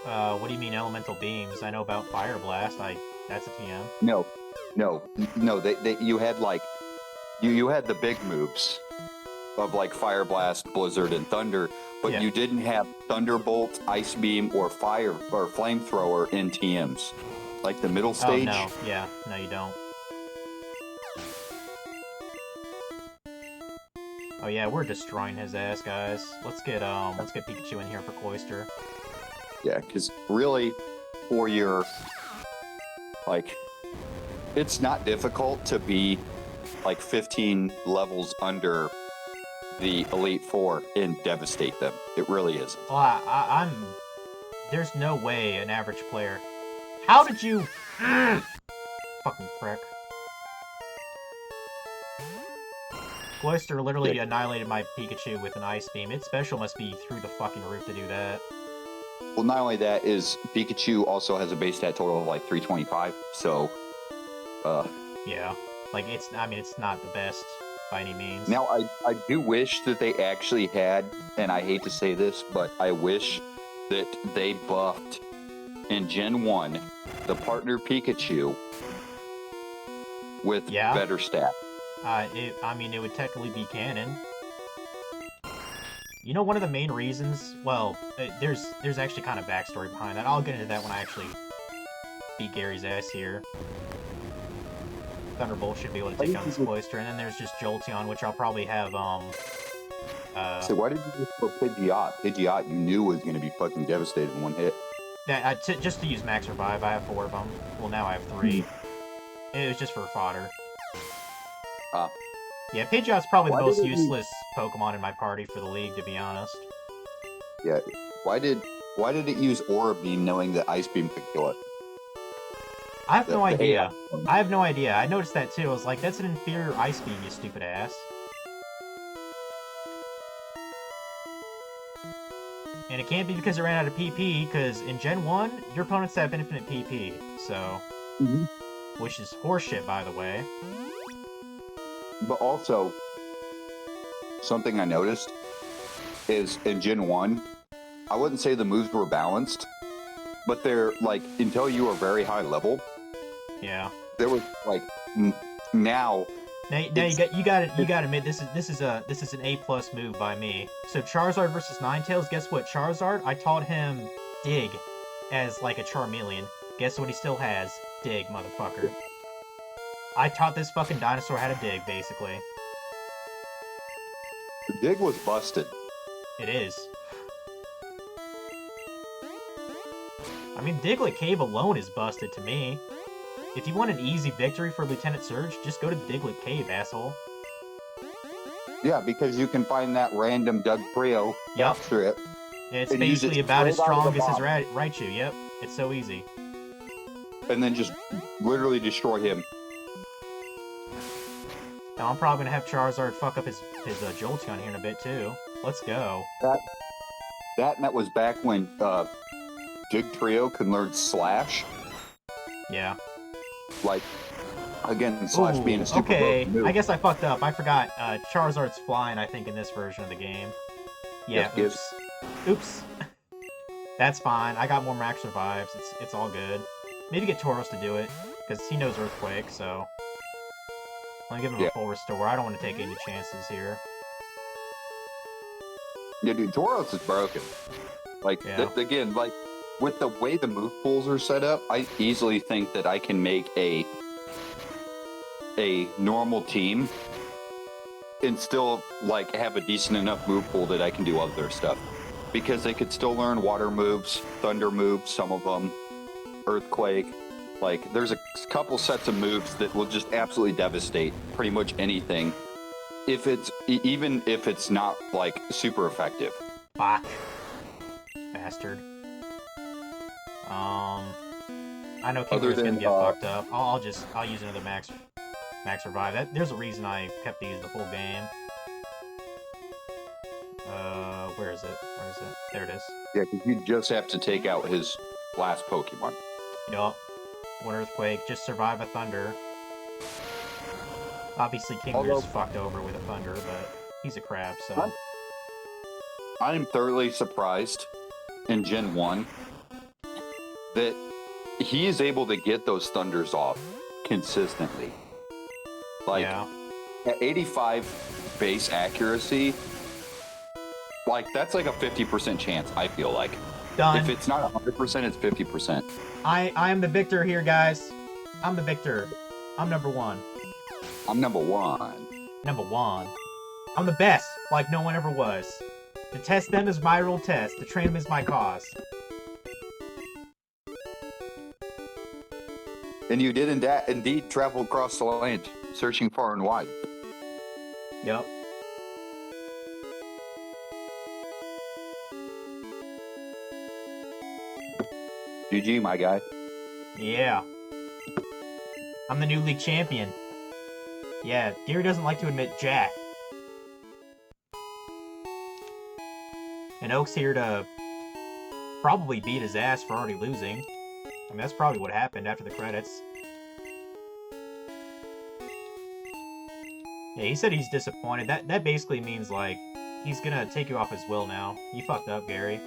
What do you mean Elemental Beams? I know about Fire Blast. That's a TM. No, No, you had like you had the big moves of like Fire Blast, Blizzard, and Thunder, but Yeah. you didn't have Thunderbolt, Ice Beam, or Fire or Flamethrower in TMs. Like the middle stage. Oh, no. Yeah. No, you don't. Oh, yeah, we're destroying his ass, guys. Let's get Pikachu in here for Cloyster. Yeah, because really, for your like, it's not difficult to be like 15 levels under the Elite Four and devastate them. It really isn't. Well, I'm... There's no way an average player... How did you... Fucking prick. Cloyster literally annihilated my Pikachu with an Ice Beam. Its special must be through the fucking roof to do that. Well, not only that, is Pikachu also has a base stat total of like 325, so... Yeah. Like, it's not the best by any means. Now, I do wish that they actually had, and I hate to say this, but I wish that they buffed in Gen 1 the partner Pikachu with better stats. It would technically be canon. You know, one of the main reasons... Well, there's actually kind of backstory behind that. I'll get into that when I actually beat Gary's ass here. Thunderbolt should be able to take down this Cloyster, and then there's just Jolteon, which I'll probably have, So why did you just go Pidgeot? Pidgeot you knew was going to be fucking devastated in one hit. Just to use Max Revive, I have 4 of them. Well, now I have 3. It was just for fodder. Yeah, Pidgeot's probably the most useless Pokemon in my party for the league, to be honest. Yeah, why did it use Aura Beam knowing that Ice Beam could kill it? I have no idea. I have no idea. I noticed that too. I was like, that's an inferior Ice Beam, you stupid ass. And it can't be because it ran out of PP, because in Gen 1, your opponents have infinite PP, so... Which is horseshit, by the way. But also, something I noticed is in Gen 1, I wouldn't say the moves were balanced, but they're, like, until you are very high level, yeah, there was, like, now you gotta admit this is an A+ move by me. So Charizard versus Ninetales, guess what? Charizard, I taught him Dig as like a Charmeleon. Guess what he still has? Dig, motherfucker. I taught this fucking dinosaur how to dig, basically. the Dig was busted. It is. I mean, Diglett Cave alone is busted to me. If you want an easy victory for Lieutenant Surge, just go to Diglett Cave, asshole. Yeah, because you can find that random Dugtrio strip. It's and use basically it about as straight out of strong the as his box. Raichu, yep. It's so easy. And then just literally destroy him. Now, I'm probably gonna have Charizard fuck up his Jolteon here in a bit, too. Let's go. That was back when Dugtrio could learn Slash. Yeah. Like, again, Slash being a super okay, broken move. I guess I fucked up. I forgot. Charizard's flying, I think, in this version of the game. Yeah, Yes, oops. Oops. That's fine. I got more Max Revives. It's all good. Maybe get Tauros to do it, because he knows Earthquake, so... I'm gonna give him a full restore. I don't want to take any chances here. Yeah, dude, Tauros is broken. Like, again, like, with the way the move pools are set up, I easily think that I can make a normal team and still, like, have a decent enough move pool that I can do other stuff. Because they could still learn water moves, thunder moves, some of them, Earthquake. Like, there's a couple sets of moves that will just absolutely devastate pretty much anything. If it's, even if it's not, like, super effective. Fuck. Bastard. I know Kingler's gonna get fucked up. I'll use another Max Revive. There's a reason I kept these the whole game. Where is it? There it is. Yeah, because you just have to take out his last Pokemon. Yup. One Earthquake, just survive a Thunder. Obviously, Kingler's fucked over with a Thunder, but he's a crab, so... I'm thoroughly surprised in Gen 1 that he is able to get those Thunders off consistently. Like, yeah. at 85 base accuracy, like, that's like a 50% chance, I feel like. Done. If it's not 100%, it's 50%. I am the victor here, guys. I'm the victor. I'm number one. I'm number one. Number one. I'm the best, like no one ever was. To test them is my real test. To train them is my cause. And you did indeed travel across the land, searching far and wide. Yep. GG, my guy. Yeah. I'm the new league champion. Yeah, Gary doesn't like to admit jack. And Oak's here to probably beat his ass for already losing. I mean, that's probably what happened after the credits. Yeah, he said he's disappointed. That basically means, like, he's gonna take you off his will now. You fucked up, Gary.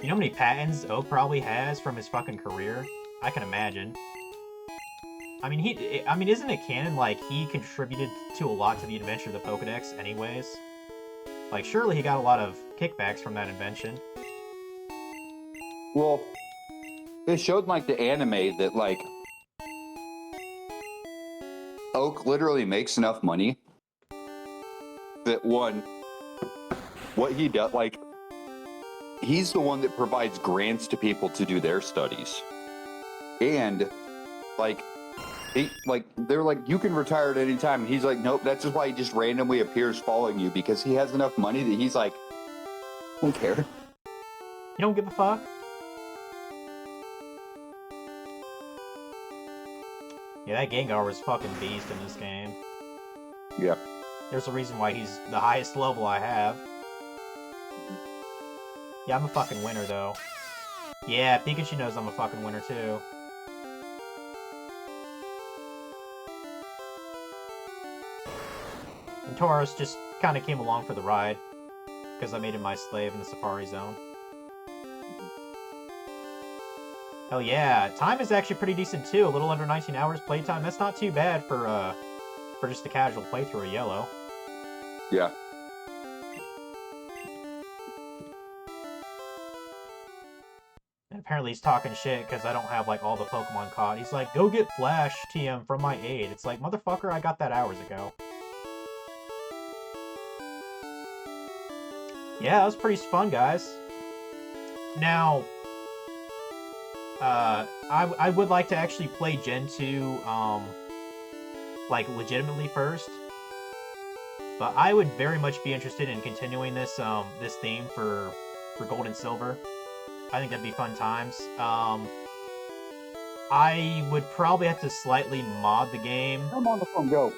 You know how many patents Oak probably has from his fucking career? I can imagine. I mean, isn't it canon, like, he contributed to a lot to the invention of the Pokedex anyways? Like, surely he got a lot of kickbacks from that invention. Well, it showed, like, the anime that, like, Oak literally makes enough money that, one, what he does, like, he's the one that provides grants to people to do their studies. And, like, they're like, you can retire at any time. And he's like, nope, that's just why he just randomly appears following you, because he has enough money that he's like, I don't care. You don't give a fuck? Yeah, that Gengar was fucking beast in this game. Yeah. There's a reason why he's the highest level I have. Yeah, I'm a fucking winner, though. Yeah, Pikachu knows I'm a fucking winner, too. And Tauros just kind of came along for the ride, because I made him my slave in the Safari Zone. Hell yeah, time is actually pretty decent, too. A little under 19 hours playtime. That's not too bad for just a casual playthrough of Yellow. Yeah. And apparently he's talking shit because I don't have, like, all the Pokemon caught. He's like, go get Flash, TM, from my aid. It's like, motherfucker, I got that hours ago. Yeah, that was pretty fun, guys. Now, I would like to actually play Gen 2, like, legitimately first. But I would very much be interested in continuing this, this theme for Gold and Silver. I think that'd be fun times. I would probably have to slightly mod the game. Come on the phone, go.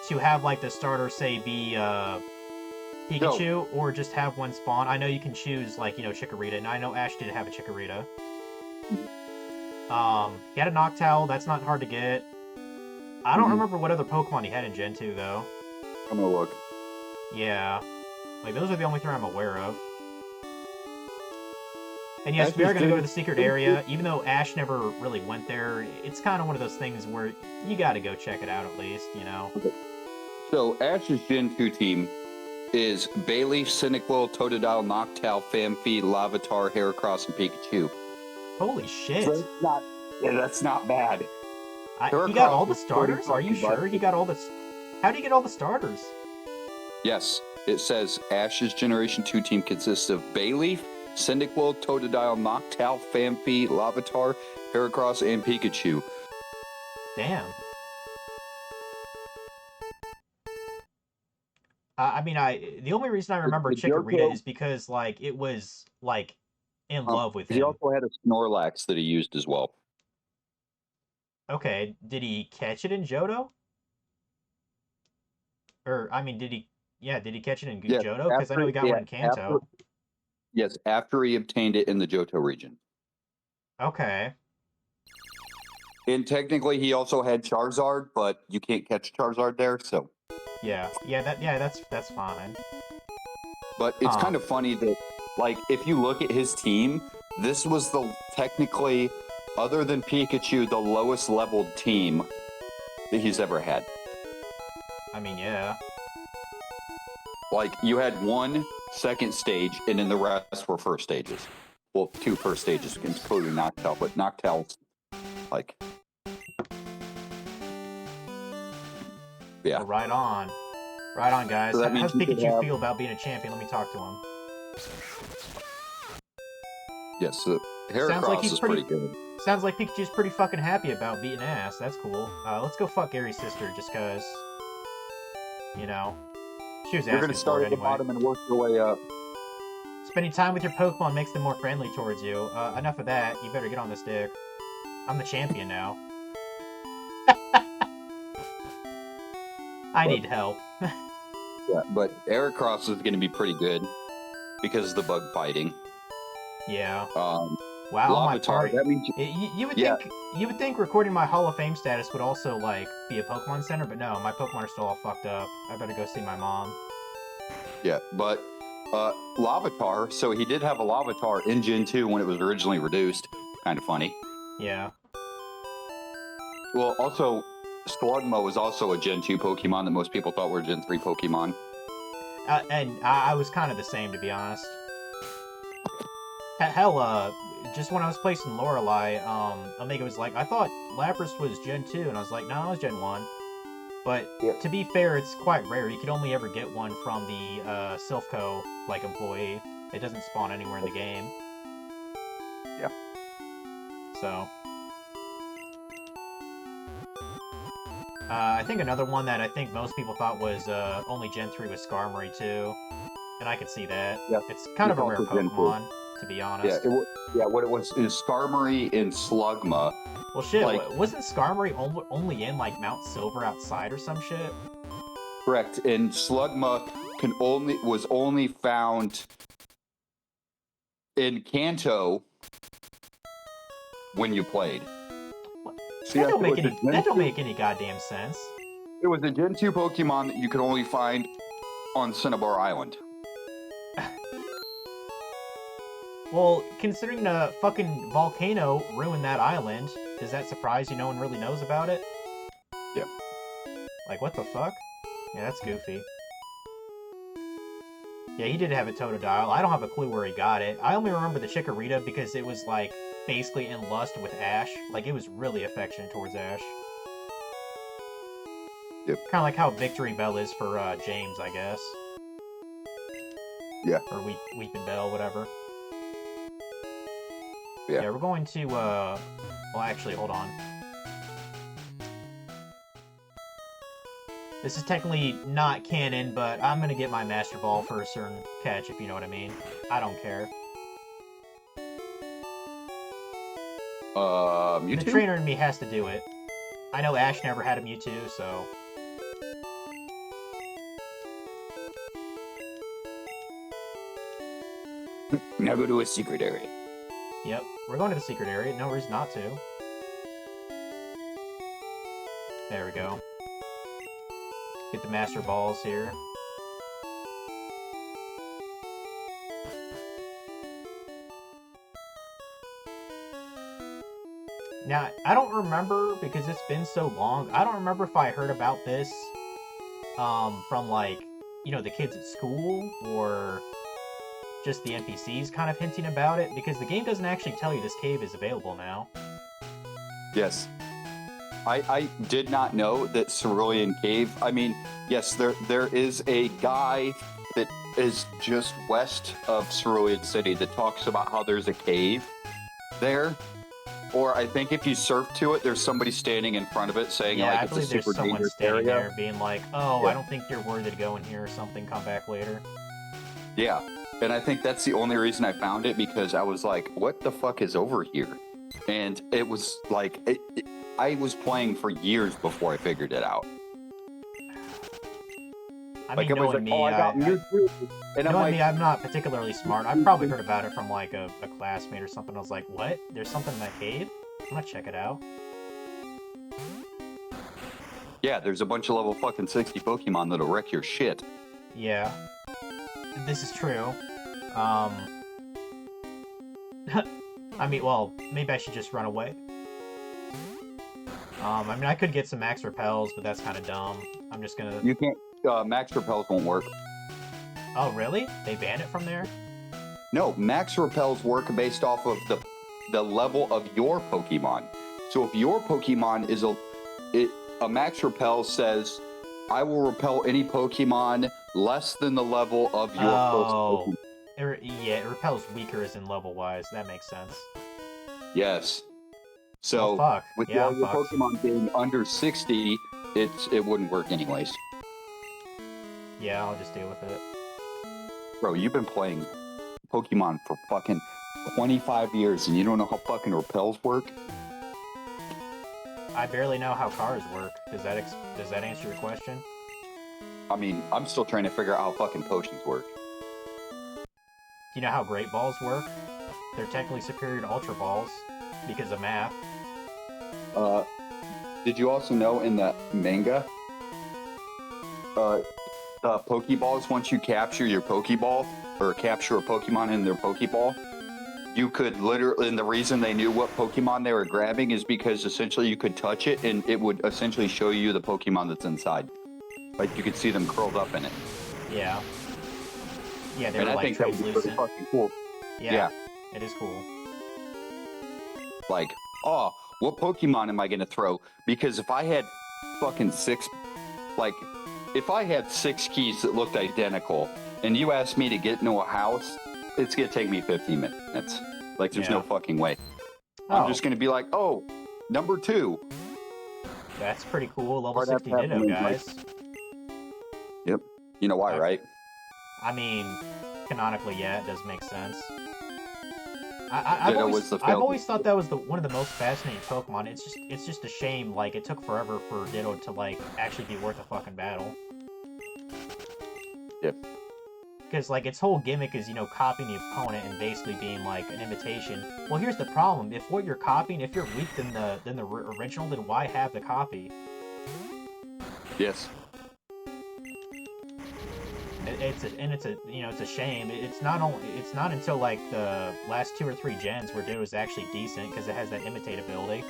To have, like, the starter, say, be, Pikachu, or just have one spawn. I know you can choose, like, you know, Chikorita, and I know Ash did have a Chikorita. He had a Noctowl, that's not hard to get. I don't remember what other Pokemon he had in Gen 2, though. I'm gonna look. Yeah. Like, those are the only three I'm aware of. And yes, we are going to go to the secret area. Even though Ash never really went there, it's kind of one of those things where you got to go check it out at least, you know? Okay. So, Ash's Gen 2 team is Bayleaf, Cyndaquil, Totodile, Noctowl, Phanpy, Larvitar, Heracross, and Pikachu. Holy shit. So that's not bad. He got all the starters? Are you sure he got all the... How do you get all the starters? Yes, it says Ash's Generation 2 team consists of Bayleaf, Cyndaquil, Totodile, Noctowl, Phanpy, Larvitar, Heracross, and Pikachu. Damn. I mean, the only reason I remember Chikorita is because, like, it was, like, in love with him. He also had a Snorlax that he used as well. Okay, did he catch it in Johto? Or, I mean, did he catch it in Johto? Because I know he got one in Kanto. Yes, after he obtained it in the Johto region. Okay. And technically, he also had Charizard, but you can't catch Charizard there, so... that's fine. But it's kind of funny that, like, if you look at his team, this was technically other than Pikachu, the lowest leveled team that he's ever had. I mean, yeah. Like, you had one second stage, and then the rest were first stages. Well, 2 first stages, including Noctowl, but Noctowl's, like... Yeah. Well, right on. Right on, guys. So that How means does you could Pikachu have- feel about being a champion? Let me talk to him. Yes, so Sounds like Heracross he's is pretty- pretty good. Sounds like Pikachu's pretty fucking happy about beating ass. That's cool. Let's go fuck Gary's sister, just cause... You know... She was You're asking gonna for start it at the anyway. bottom and work your way up. Spending time with your Pokemon makes them more friendly towards you. Enough of that. You better get on this dick. I'm the champion now. I need help. Yeah, but Heracross is gonna be pretty good because of the bug fighting. Yeah. Um, Wow, my Larvitar, party. that means You would Yeah. think recording my Hall of Fame status would also like be a Pokemon Center, but no, my Pokemon are still all fucked up. I better go see my mom. yeah, but Larvitar. So he did have a Larvitar in Gen 2 when it was originally reduced. Kind of funny. Yeah. Well, also Slugma was also a Gen 2 Pokemon that most people thought were Gen 3 Pokemon. And I was kind of the same, to be honest. Hell, just when I was placing Lorelei, Omega was like, I thought Lapras was Gen 2, and I was like, no, it was Gen 1. But Yep. to be fair, it's quite rare. You could only ever get one from the Silphco like employee. It doesn't spawn anywhere in the game. Yeah. So. I think another one that I think most people thought was only Gen 3 was Skarmory too. And I could see that. Yeah. It's kind of a It's rare also Gen 2. Pokemon, to be honest. What it was is Skarmory and Slugma. Well, shit, like- wasn't Skarmory only in, like, Mount Silver outside or some shit? Correct, and Slugma was only found in Kanto when you played. See, That don't it make was a any, Gen that don't 2 make any goddamn sense. It was a Gen 2 Pokemon that you could only find on Cinnabar Island. Well, considering the fucking volcano ruined that island, does that surprise you no one really knows about it? Yeah. Like, what the fuck? Yeah, that's goofy. Yeah, he did have a Totodile. I don't have a clue where he got it. I only remember the Chikorita because it was, like, basically in lust with Ash. Like, it was really affectionate towards Ash. Yep. Kind of like how Victory Bell is for James, I guess. Yeah. Or Weeping Bell, whatever. Yeah. Yeah, we're going to, well, actually, hold on. This is technically not canon, but I'm gonna get my Master Ball for a certain catch, if you know what I mean. I don't care. Mewtwo? The trainer in me has to do it. I know Ash never had a Mewtwo, so... Now go to a secret area. Yep, we're going to the secret area. No reason not to. There we go. Get the Master Balls here. Now, I don't remember, because it's been so long, I don't remember if I heard about this from, like, you know, the kids at school, or just the NPCs kind of hinting about it, because the game doesn't actually tell you this cave is available now. Yes. I did not know that Cerulean Cave. I mean, yes, there is a guy that is just west of Cerulean City that talks about how there's a cave there. Or I think if you surf to it, there's somebody standing in front of it saying Yeah, I like it's a believe there's super someone dangerous standing area. there being like, oh, Yeah. I don't think you're worthy to go in here or something, come back later. Yeah, and I think that's the only reason I found it, because I was like, what the fuck is over here? And it was like, I was playing for years before I figured it out. I Like, mean, I was knowing like, me, oh, I got Mewtwo. And I'm knowing like, me, I'm not particularly smart. I've probably heard about it from, like, a classmate or something. I was like, what? There's something in that cave? I'm gonna check it out. yeah, there's a bunch of level fucking 60 Pokemon that'll wreck your shit. Yeah. This is true. I mean, well, maybe I should just run away. I mean, I could get some max repels, but that's kind of dumb. I'm just gonna... You can't. Max repels won't work. Oh, really? They banned it from there? No, max repels work based off of the level of your Pokemon. So if your Pokemon is a max repel says, I will repel any Pokemon less than the level of your first Pokemon. Yeah, it repels weaker as in level-wise. That makes sense. Yes. So fuck. with Yeah, all I'm your fucked. Pokemon being under 60, it wouldn't work anyways. Yeah, I'll just deal with it. Bro, you've been playing Pokemon for fucking 25 years and you don't know how fucking repels work? I barely know how cars work. Does that answer your question? I mean, I'm still trying to figure out how fucking potions work. Do you know how Great Balls work? They're technically superior to Ultra Balls because of math. Did you also know in the manga, Pokeballs, once you capture your Pokeball, or capture a Pokemon in their Pokeball, you could literally, and the reason they knew what Pokemon they were grabbing is because essentially you could touch it and it would essentially show you the Pokemon that's inside. Like you could see them curled up in it. Yeah. Yeah, they And were I like think that would be pretty translucent. fucking cool. Yeah, it is cool. Like, oh, what Pokemon am I going to throw? Because if I had fucking if I had 6 keys that looked identical and you asked me to get into a house, it's going to take me 15 minutes. Like, there's no fucking way. I'm just going to be like, oh, number 2. That's pretty cool. Level Or that's 60 Ditto, happening, guys. Yep. You know why, right? I mean, canonically, yeah, it does make sense. Ditto was the I've failed. always thought that was one of the most fascinating Pokemon. It's just a shame, like, it took forever for Ditto to, like, actually be worth a fucking battle. Yep. Because, like, its whole gimmick is, you know, copying the opponent and basically being, like, an imitation. Well, here's the problem. If what you're copying, if you're weak than the original, then why have the copy? Yes. It's a shame. It's not until like the last 2 or 3 gens where Ditto is actually decent because it has that imitate ability.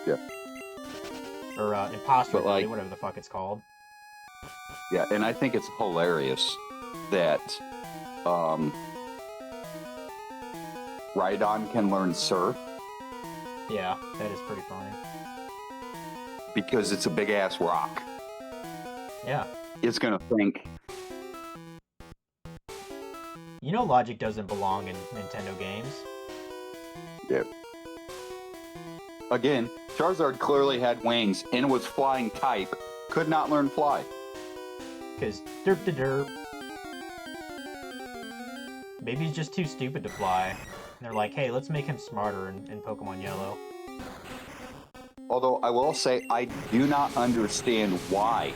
Yeah. Or imposter But, ability, like- whatever the fuck it's called. Yeah, and I think it's hilarious that Rhydon can learn Surf Yeah, that is pretty funny. because it's a big ass rock. Yeah. It's gonna think. You know Logic doesn't belong in Nintendo games. Yep. Again, Charizard clearly had wings and was flying type. Could not learn fly. Because derp de derp. Maybe he's just too stupid to fly. And they're like, hey, let's make him smarter in Pokemon Yellow. Although I will say I do not understand why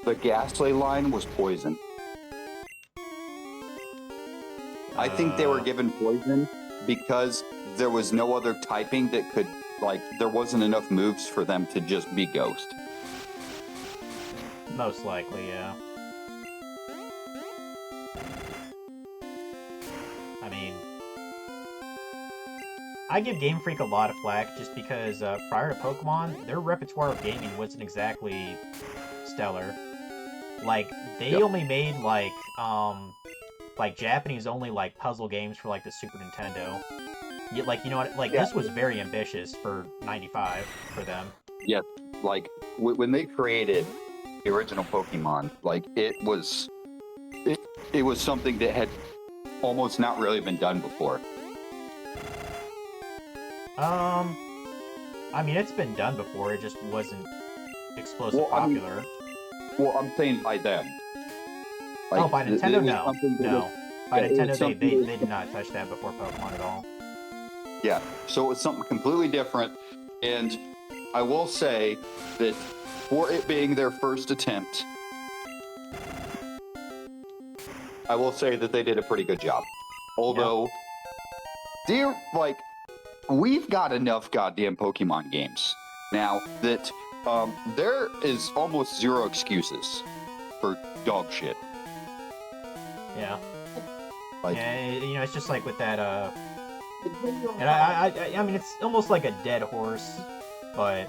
the Ghastly line was poison. I think they were given poison because there was no other typing that could, like, there wasn't enough moves for them to just be Ghost. Most likely, yeah. I mean, I give Game Freak a lot of flack just because prior to Pokemon, their repertoire of gaming wasn't exactly stellar. Like, they only made, like Japanese-only, like, puzzle games for, like, the Super Nintendo. Like, you know what? Like, this was very ambitious for 95 for them. Yeah, like, when they created the original Pokemon, like, it was something that had almost not really been done before. I mean, it's been done before, it just wasn't explosive Well, I mean, popular. Well, I'm saying by then. Like, Oh, by Nintendo, it was no. something that No. was- By yeah, it was Nintendo, something they that- did not touch that before Pokemon at all. Yeah, so it's something completely different, and I will say that for it being their first attempt, I will say that they did a pretty good job. Although, we've got enough goddamn Pokemon games now that there is almost zero excuses for dog shit. Yeah. Like, Yeah, it's just like with that, and I mean, it's almost like a dead horse, but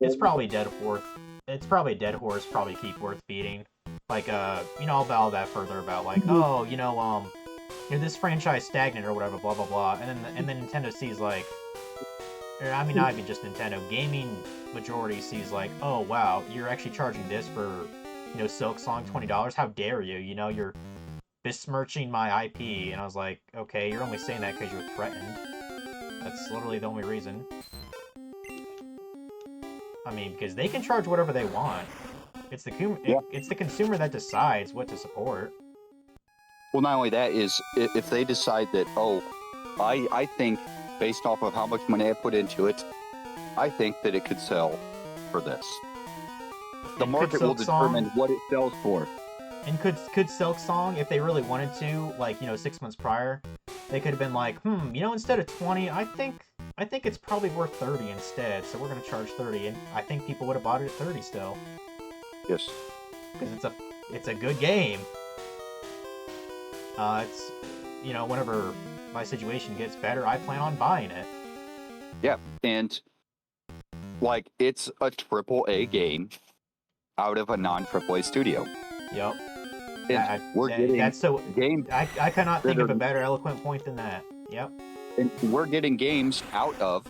it's probably dead horse. It's probably a dead horse, probably keep worth feeding. Like, I'll battle that further about like, oh, this franchise stagnant or whatever, blah blah blah, and then Nintendo sees like, or, I mean, not even just Nintendo, gaming majority sees like, oh wow, you're actually charging this for, Silk Song $20. How dare you? You're besmirching my IP. And I was like, okay, you're only saying that because you were threatened. That's literally the only reason. I mean, because they can charge whatever they want. It's it's the consumer that decides what to support. well, not only that is if they decide that, oh, I think based off of how much money I put into it, I think that it could sell for this. The market will determine what it sells for. And could Silk Song, if they really wanted to, like, 6 months prior, they could have been like, instead of 20, I think it's probably worth 30 instead, so we're gonna charge 30, and I think people would have bought it at 30 still. Yes. Because it's a good game. It's whenever my situation gets better, I plan on buying it. Yeah, and like it's a AAA game out of a non-AAA studio. Yep. And we're getting that's so games. I cannot think of a better eloquent point than that. Yep. And we're getting games out of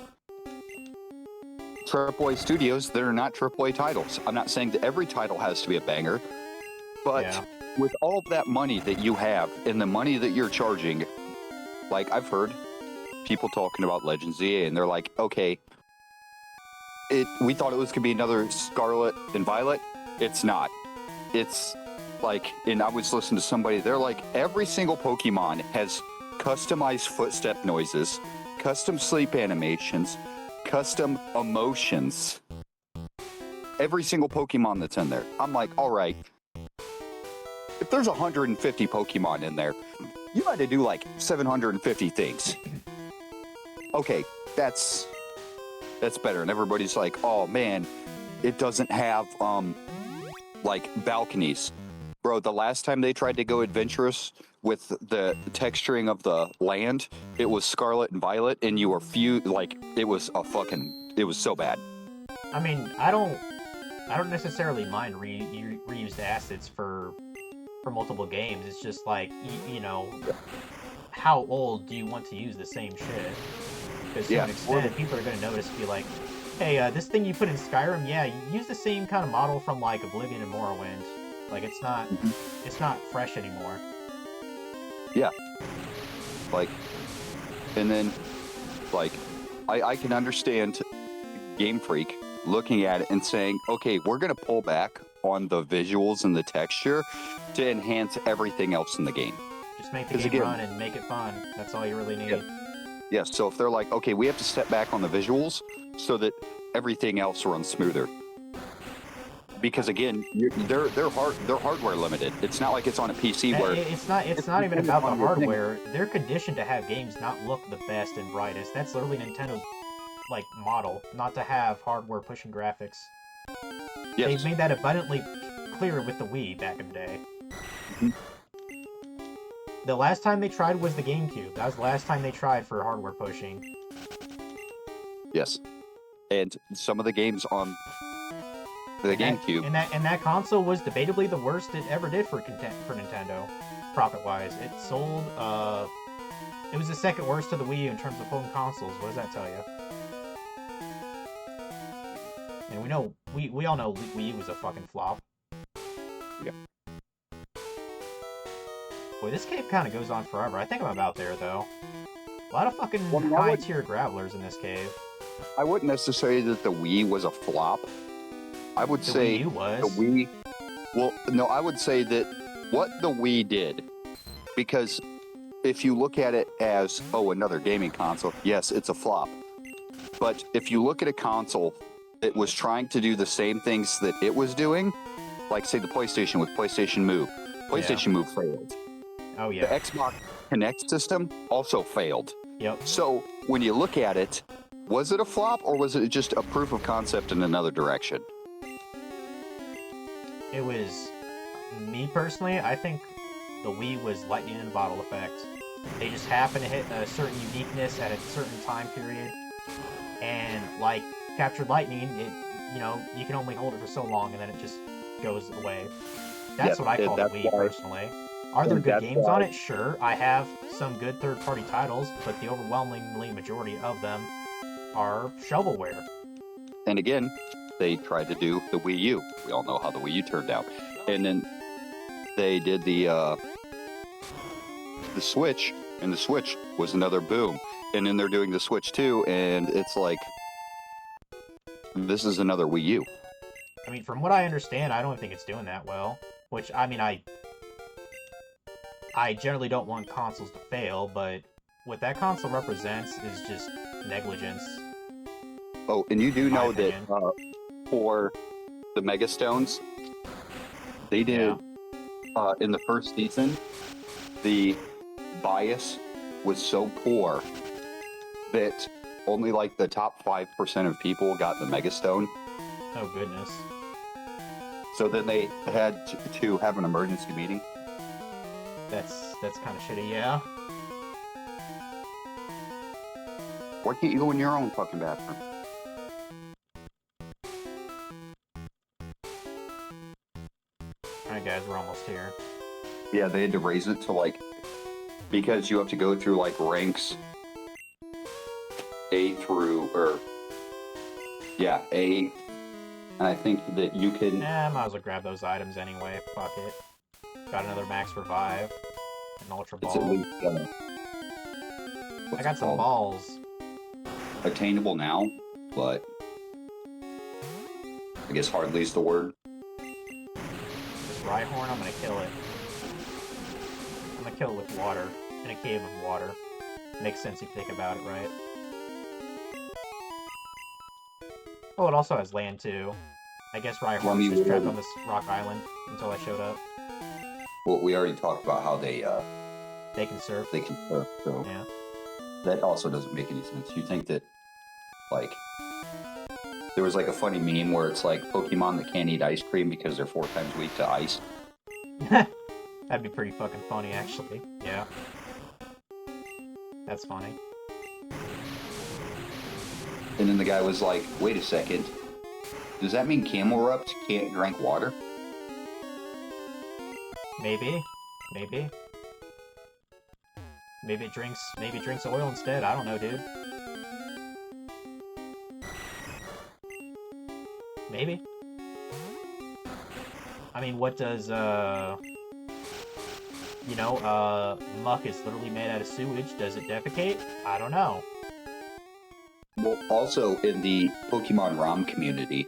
AAA studios that are not AAA titles. I'm not saying that every title has to be a banger, but with all of that money that you have and the money that you're charging, like I've heard people talking about Legends ZA, and they're like, okay, we thought it was gonna be another Scarlet and Violet. It's not. It's like, and I was listening to somebody, they're like, every single Pokemon has customized footstep noises, custom sleep animations, custom emotions. Every single Pokemon that's in there. I'm like, all right, if there's 150 Pokemon in there, you had to do like 750 things. Okay, that's better. And everybody's like, oh man, it doesn't have like balconies. Bro, the last time they tried to go adventurous with the texturing of the land, it was Scarlet and Violet, and you were it was so bad. I mean, I don't necessarily mind reused assets for multiple games. It's just like, how old do you want to use the same shit? Because to an extent, people are going to notice, be like, hey, this thing you put in Skyrim, yeah, you use the same kind of model from like Oblivion and Morrowind. Like, it's not fresh anymore. Yeah. Like, and then, like, I can understand Game Freak looking at it and saying, okay, we're going to pull back on the visuals and the texture to enhance everything else in the game. Just make the game run and make it fun. That's all you really need. Yeah, so if they're like, okay, we have to step back on the visuals so that everything else runs smoother. Because again, they're hardware limited. It's not like it's on a PC where it's not even about the hardware. They're conditioned to have games not look the best and brightest. That's literally Nintendo's like model, not to have hardware pushing graphics. Yes. They've made that abundantly clear with the Wii back in the day. Mm-hmm. The last time they tried was the GameCube. That was the last time they tried for hardware pushing. Yes. And some of the games on the GameCube. And that console was debatably the worst it ever did for Nintendo, profit-wise. It sold, it was the second worst to the Wii U in terms of home consoles. What does that tell you? And we all know Wii U was a fucking flop. Yeah. Boy, this cave kind of goes on forever. I think I'm about there, though. A lot of fucking high-tier gravelers in this cave. I wouldn't necessarily say that the Wii was a flop. I would say Wii U was. The Wii... Well, no, I would say that what the Wii did, because if you look at it as, another gaming console, yes, it's a flop. But if you look at a console that was trying to do the same things that it was doing, like, say, the PlayStation with PlayStation Move. PlayStation Move failed. Oh, yeah. The Xbox Kinect system also failed. Yep. So, when you look at it, was it a flop, or was it just a proof of concept in another direction? It was... Me, personally, I think the Wii was lightning in a bottle effect. They just happen to hit a certain uniqueness at a certain time period, and like captured lightning, you can only hold it for so long, and then it just goes away. That's what I call the Wii personally. Are there good games on it? Sure, I have some good third-party titles, but the overwhelmingly majority of them are shovelware. And again, they tried to do the Wii U. We all know how the Wii U turned out. And then they did the Switch, and the Switch was another boom. And then they're doing the Switch 2, and it's like, this is another Wii U. I mean, from what I understand, I don't think it's doing that well. Which, I mean, I generally don't want consoles to fail, but what that console represents is just negligence. Oh, and you do know that for the Mega Stones, they did, in the first season, the bias was so poor that only like the top 5% of people got the Mega Stone. Oh, goodness. So then they had to have an emergency meeting. That's kind of shitty, yeah. Why can't you go in your own fucking bathroom? Alright guys, we're almost here. Yeah, they had to raise it to like, because you have to go through like ranks A through, A. And I think that you can... Might as well grab those items anyway, fuck it. Got another Max Revive. An Ultra Ball. It's at least, I got some balls. Attainable now, but I guess hardly is the word. This Rhyhorn, I'm gonna kill it. I'm gonna kill it with water. In a cave of water. Makes sense if you think about it, right? Oh, it also has land, too. I guess Rhyhorn was just trapped on this rock island until I showed up. Well, we already talked about how they can surf. They can surf, so... Yeah. That also doesn't make any sense. You think that, like... There was, like, a funny meme where it's, like, Pokemon that can't eat ice cream because they're 4 times weak to ice. That'd be pretty fucking funny, actually. Yeah. That's funny. And then the guy was like, wait a second. Does that mean Camelrupt can't drink water? Maybe. Maybe. Maybe it drinks oil instead. I don't know, dude. Maybe. I mean, what does, muck is literally made out of sewage. Does it defecate? I don't know. Well, also in the Pokemon ROM community,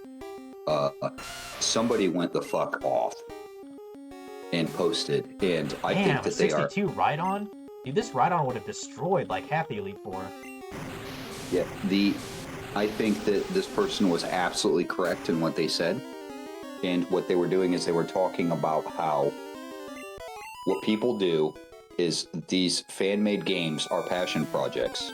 somebody went the fuck off and posted, and I think that they are... 62 Rhydon? Dude, this Rhydon would have destroyed, like, half the Elite Four. Yeah, I think that this person was absolutely correct in what they said, and what they were doing is they were talking about how what people do is these fan-made games are passion projects.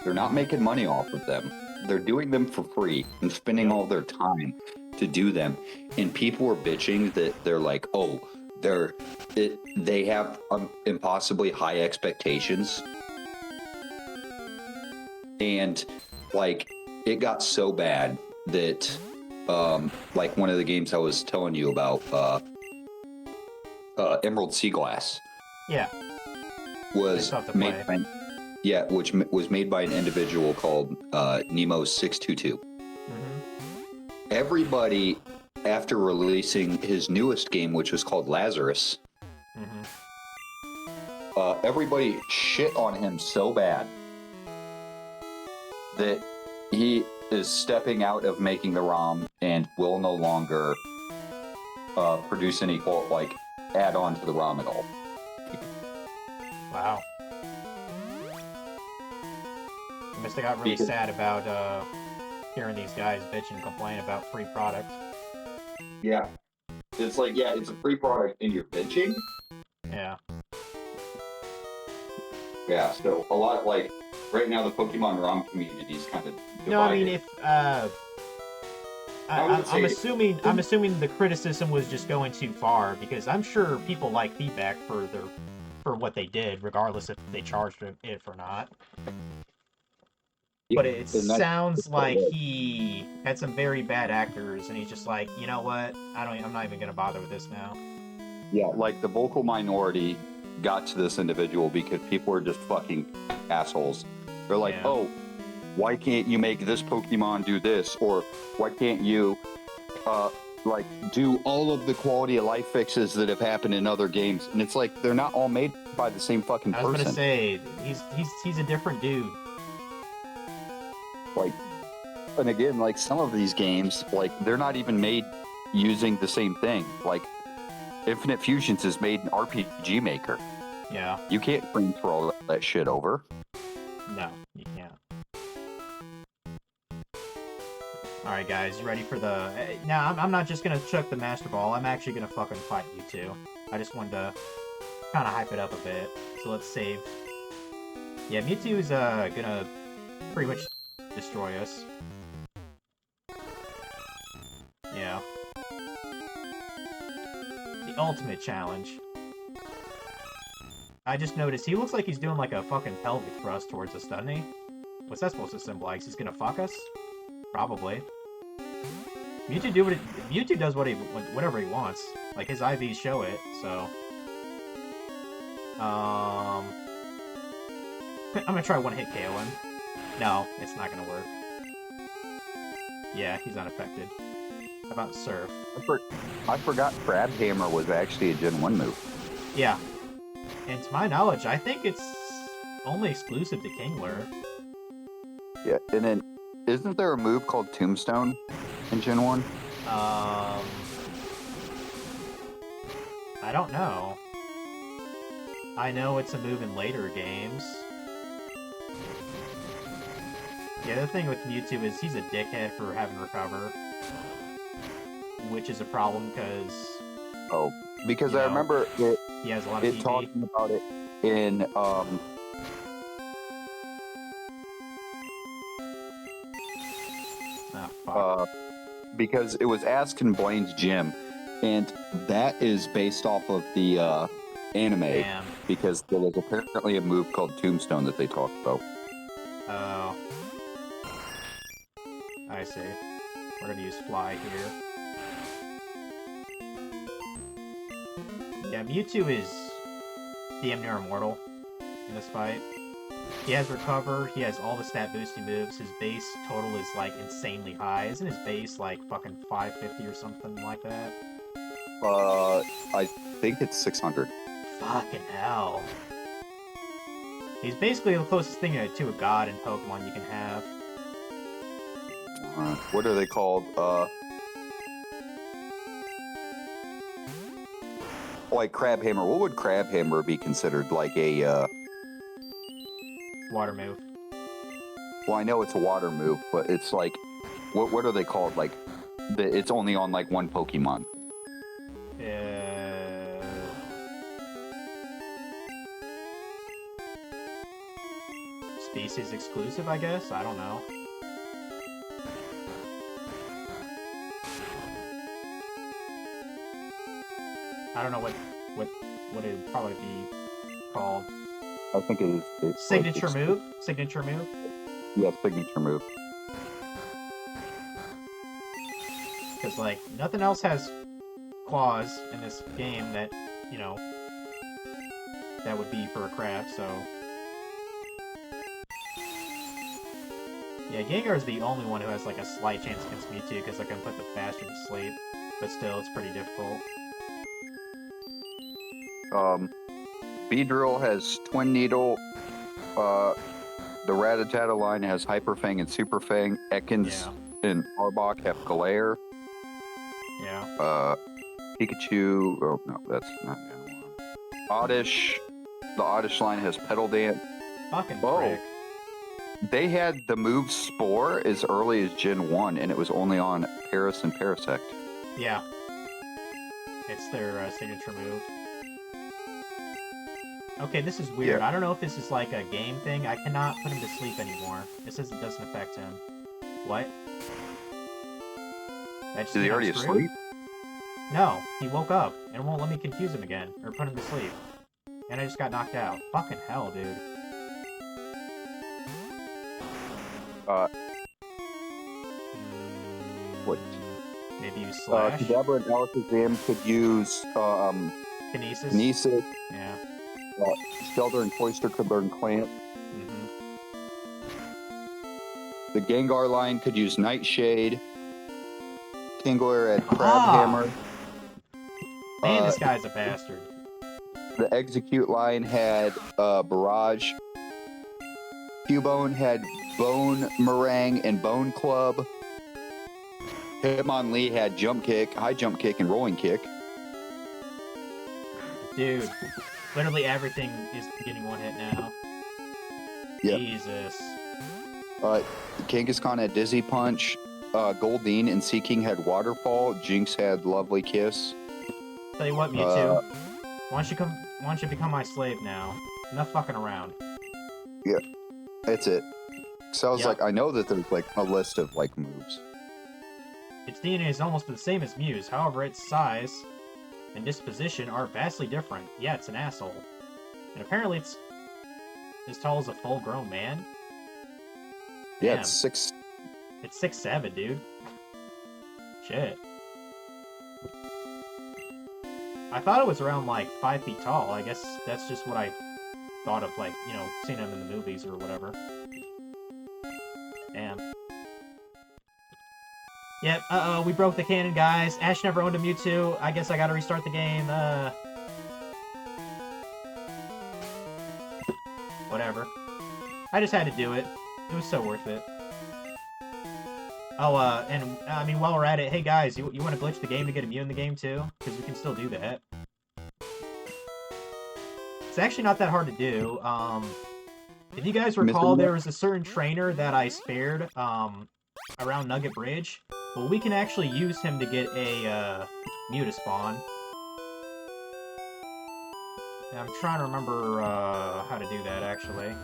They're not making money off of them. They're doing them for free and spending all their time to do them. And people are bitching that they're like, oh, they have impossibly high expectations. And, like, it got so bad that, like, one of the games I was telling you about, Emerald Sea Glass. Yeah. Was made by... Yeah, which was made by an individual called Nemo622. Mm-hmm. Everybody, after releasing his newest game, which was called Lazarus, everybody shit on him so bad that he is stepping out of making the ROM and will no longer produce any, like, add-on to the ROM at all. Wow. I must have got really sad about hearing these guys bitch and complain about free product. Yeah. It's like, yeah, it's a free product and you're bitching? Yeah. Yeah, so a lot, like, right now the Pokemon ROM community is kind of divided. No, I mean, if, I'm assuming the criticism was just going too far, because I'm sure people like feedback for what they did, regardless if they charged it or not. But it sounds like he had some very bad actors, and he's just like, you know what? I'm not even gonna bother with this now. Yeah, like the vocal minority got to this individual because people are just fucking assholes. They're like, Yeah. oh, why can't you make this Pokemon do this? Or why can't you, like, do all of the quality of life fixes that have happened in other games? And it's like, they're not all made by the same fucking I was person. gonna say, he's a different dude. Like, and again, like, some of these games, like, they're not even made using the same thing. Like, Infinite Fusions is made in RPG Maker. Yeah. You can't frame throw that shit over. No, you can't. Alright guys, you ready for the... Now, I'm not just gonna chuck the Master Ball, I'm actually gonna fucking fight Mewtwo. I just wanted to kind of hype it up a bit. So let's save. Yeah, Mewtwo is gonna pretty much destroy us. Yeah. The ultimate challenge. I just noticed he looks like he's doing like a fucking pelvic thrust towards us, doesn't he? What's that supposed to symbolize? He's gonna fuck us? Probably. Mewtwo does whatever he wants. Like his IVs show it, so. I'm gonna try one hit KO him. No, it's not gonna work. Yeah, he's unaffected. How about Surf? I forgot Crab Hammer was actually a Gen 1 move. Yeah. And to my knowledge, I think it's only exclusive to Kingler. Yeah, and then isn't there a move called Tombstone in Gen 1? I don't know. I know it's a move in later games. The other thing with Mewtwo is he's a dickhead for having Recover. Which is a problem because... Oh, because You I know, remember he has a lot of it TP. talking about it in Oh, fuck. because it was Ask and Blaine's gym, and that is based off of the anime. Damn. Because there was apparently a move called Tombstone that they talked about. Oh. I see. We're gonna use Fly here. Yeah, Mewtwo is damn near immortal in this fight. He has Recover, he has all the stat boosting moves, his base total is like insanely high. Isn't his base like fucking 550 or something like that? I think it's 600. Fucking hell. He's basically the closest thing to a god in Pokemon you can have. What are they called? Like Crab Hammer. What would Crab Hammer be considered? Like a, Water move. well, I know it's a water move, but it's like, what are they called? Like, it's only on like one Pokemon. Species exclusive, I guess? I don't know. I don't know what it'd probably be called. I think it is. It's Signature like, move? Signature move? Yeah, signature move. Because, like, nothing else has claws in this game that, you know, that would be for a crab, so... Yeah, Gengar is the only one who has, like, a slight chance against Mewtwo, because I can put the bastard to sleep. But still, it's pretty difficult. Beedrill has Twin Needle. The Rattata line has Hyper Fang and Super Fang. Ekans and Arbok have Galare. Yeah. Pikachu. Oh no, that's not that one. Oddish. The Oddish line has Petal Dance. Fucking Oh. prick. They had the move Spore as early as Gen 1, and it was only on Paris and Parasect. Yeah. It's their signature move. Okay, this is weird. Yeah. I don't know if this is like a game thing. I cannot put him to sleep anymore. It says it doesn't affect him. What? That just Is he mean I'm already screwed? asleep? No, he woke up and won't let me confuse him again, or put him to sleep. And I just got knocked out. Fucking hell, dude. What? Maybe use Slash? Kadabra and Alakazam could use Kinesis? Kinesis. Yeah. Shelter and Cloister could learn Clamp. Mm-hmm. The Gengar line could use Nightshade. Kingler had Crabhammer. Man, this guy's a bastard. The Execute line had Barrage. Cubone had Bone Meringue and Bone Club. Hitmonlee had Jump Kick, High Jump Kick, and Rolling Kick. Dude, literally everything is getting one hit now. Yep. Jesus. Kangaskhan had Dizzy Punch. Goldeen and Seaking had Waterfall. Jinx had Lovely Kiss. Tell you what, Mewtwo. Why don't you become my slave now? Enough fucking around. Yeah, that's it. So I was Yep. like, I know that there's like a list of like moves. Its DNA is almost the same as Mew's, however its size and disposition are vastly different. Yeah, it's an asshole. And apparently it's as tall as a full-grown man. Yeah, Damn. it's 6. It's 6'7", dude. Shit. I thought it was around, like, 5 feet tall. I guess that's just what I thought of, like, you know, seeing him in the movies or whatever. Damn. Yep, uh-oh, we broke the cannon, guys. Ash never owned a Mewtwo. I guess I gotta restart the game. Whatever. I just had to do it. It was so worth it. Oh, and, I mean, while we're at it, hey guys, you want to glitch the game to get a Mew in the game too? Because we can still do that. It's actually not that hard to do. If you guys recall, there was a certain trainer that I spared, around Nugget Bridge. Well, we can actually use him to get a, Mew to spawn. And I'm trying to remember, how to do that, actually.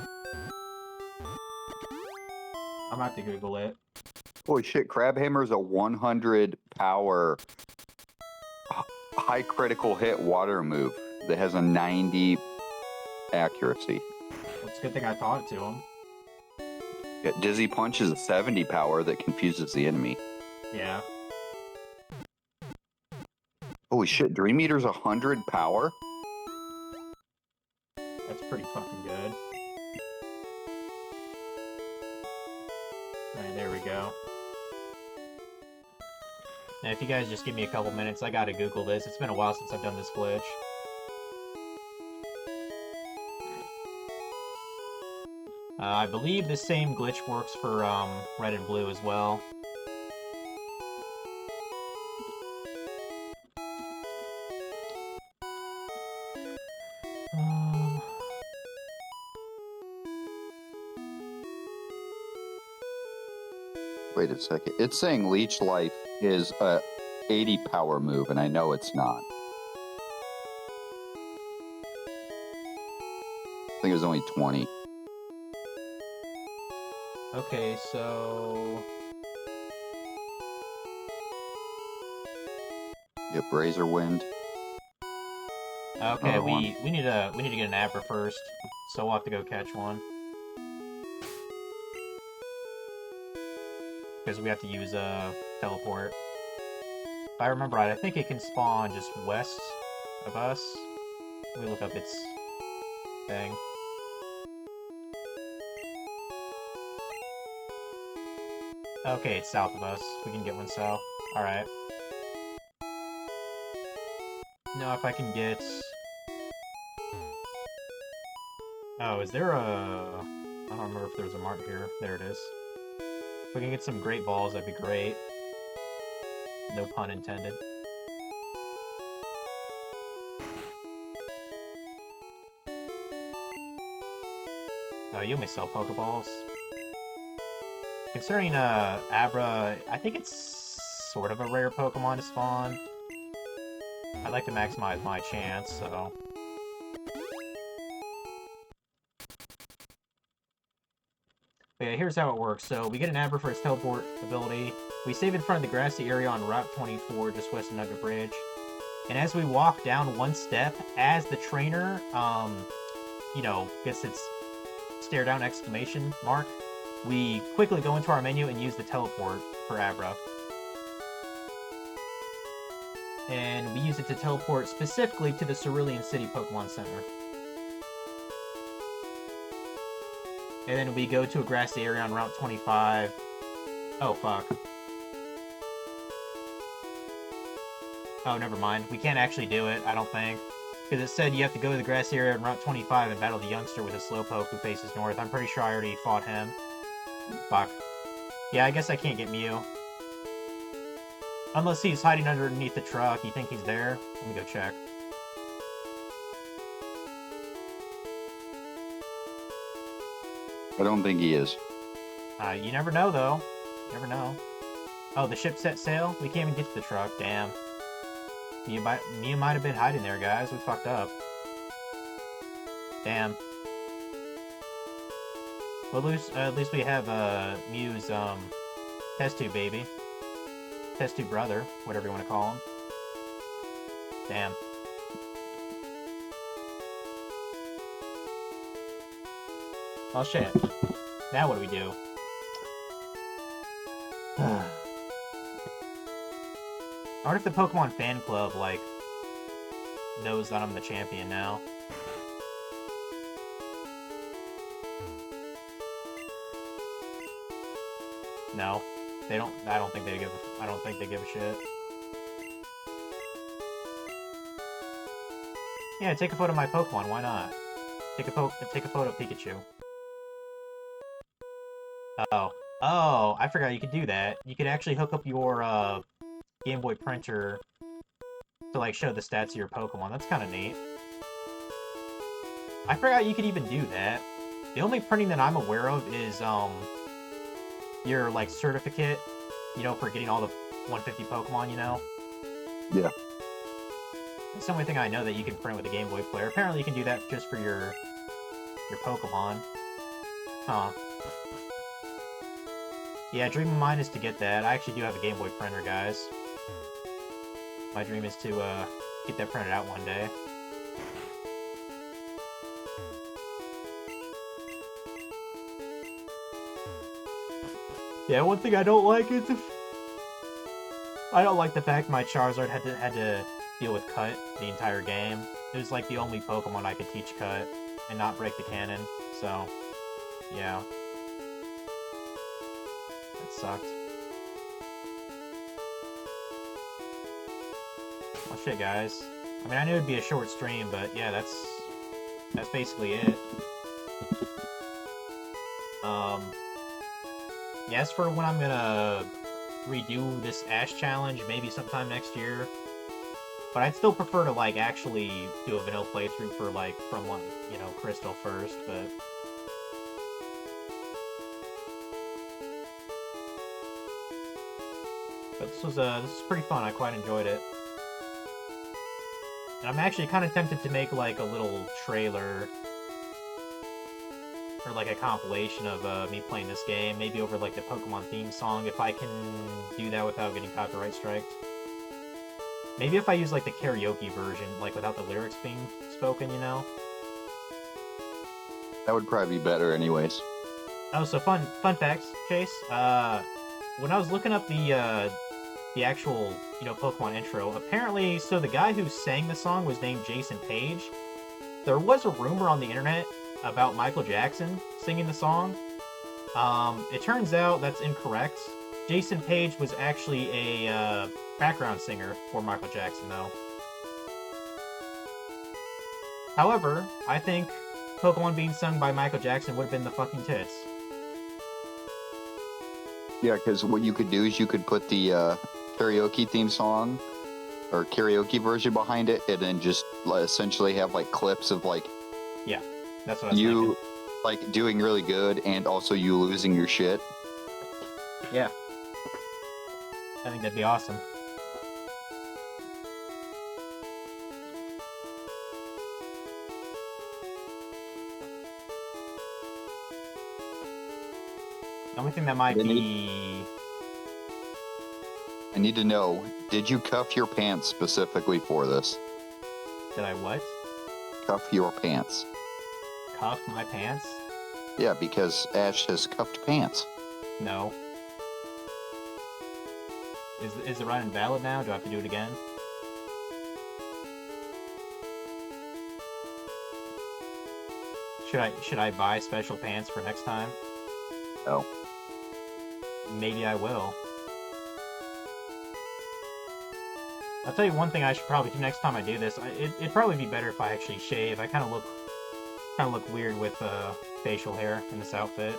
I'm gonna have to Google it. Holy shit, Crabhammer's a 100 power high critical hit water move that has a 90 accuracy. Well, it's a good thing I taught it to him. Yeah, Dizzy Punch is a 70 power that confuses the enemy. Yeah. Holy shit, Dream Eater's 100 power? That's pretty fucking good. Alright, there we go. Now, if you guys just give me a couple minutes, I gotta Google this. It's been a while since I've done this glitch. I believe the same glitch works for, Red and Blue as well. Wait a second. It's saying Leech Life is a 80 power move, and I know it's not. I think it was only 20. Okay, so... Yep, Razor Wind. Okay, Another we need to get an Abra first, so we'll have to go catch one. Because we have to use a teleport. If I remember right, I think it can spawn just west of us. Let me look up its thing. Okay, it's south of us. We can get one south. Alright. Now if I can get... Oh, is there a... I don't remember if there's a mark here. There it is. If we can get some Great Balls, that'd be great. No pun intended. Oh, you only sell Pokeballs? Concerning, Abra, I think it's sort of a rare Pokemon to spawn. I'd like to maximize my chance, so... But yeah, here's how it works. So, we get an Abra for its teleport ability, We save in front of the grassy area on Route 24, just west of Nugget Bridge. And as we walk down one step, as the trainer, gets its stare down exclamation mark, we quickly go into our menu and use the teleport for Abra. And we use it to teleport specifically to the Cerulean City Pokemon Center. And then we go to a grassy area on Route 25. Oh, fuck. Oh, never mind. We can't actually do it, I don't think. Because it said you have to go to the grassy area on Route 25 and battle the youngster with a Slowpoke who faces north. I'm pretty sure I already fought him. Fuck. Yeah, I guess I can't get Mew. Unless he's hiding underneath the truck. You think he's there? Let me go check. I don't think he is. You never know, though. You never know. Oh, the ship set sail? We can't even get to the truck. Damn. Mew might have been hiding there, guys. We fucked up. Damn. Well, at least we have Mew's test tube baby. Test tube brother, whatever you want to call him. Damn. Oh shit. Now what do we do? I wonder if the Pokemon fan club, like, knows that I'm the champion now. No. They don't. I don't think they give a shit. Yeah, take a photo of my Pokemon. Why not? Take a photo of Pikachu. Oh, I forgot you could do that. You could actually hook up your Game Boy printer to like show the stats of your Pokemon. That's kind of neat. I forgot you could even do that. The only printing that I'm aware of is your like certificate, for getting all the 150 Pokemon, Yeah. It's the only thing I know that you can print with a Game Boy player. Apparently you can do that just for your Pokemon. Huh. Yeah, dream of mine is to get that. I actually do have a Game Boy printer, guys. My dream is to get that printed out one day. Yeah, one thing I don't like is I don't like the fact my Charizard had to deal with Cut the entire game. It was like the only Pokemon I could teach Cut and not break the cannon. So, yeah. That sucked. Well, shit, guys. I mean, I knew it'd be a short stream, but yeah, that's basically it. Yeah, as for when I'm gonna redo this Ash challenge, maybe sometime next year. But I'd still prefer to, like, actually do a vanilla playthrough for, like, from, Crystal first, but... But this was pretty fun, I quite enjoyed it. And I'm actually kind of tempted to make, like, a little trailer... or, like, a compilation of me playing this game, maybe over, like, the Pokemon theme song, if I can do that without getting copyright striked. Maybe if I use, like, the karaoke version, like, without the lyrics being spoken, That would probably be better anyways. Oh, so fun facts, Chase. When I was looking up the actual, Pokemon intro, apparently, so the guy who sang the song was named Jason Page. There was a rumor on the internet about Michael Jackson singing the song. It turns out that's incorrect. Jason Page was actually a background singer for Michael Jackson, though. However, I think Pokemon being sung by Michael Jackson would have been the fucking tits. Yeah, because what you could do is you could put the karaoke theme song or karaoke version behind it, and then just essentially have like clips of like Yeah, that's what I was thinking. Like doing really good and also you losing your shit. Yeah. I think that'd be awesome. The only thing that might be... I need to know, did you cuff your pants specifically for this? Did I what? Cuff your pants. Cuff my pants? Yeah, because Ash has cuffed pants. No. Is the run invalid now? Do I have to do it again? Should I buy special pants for next time? No. Maybe I will. I'll tell you one thing I should probably do next time I do this. It'd probably be better if I actually shave. I kind of look weird with facial hair in this outfit.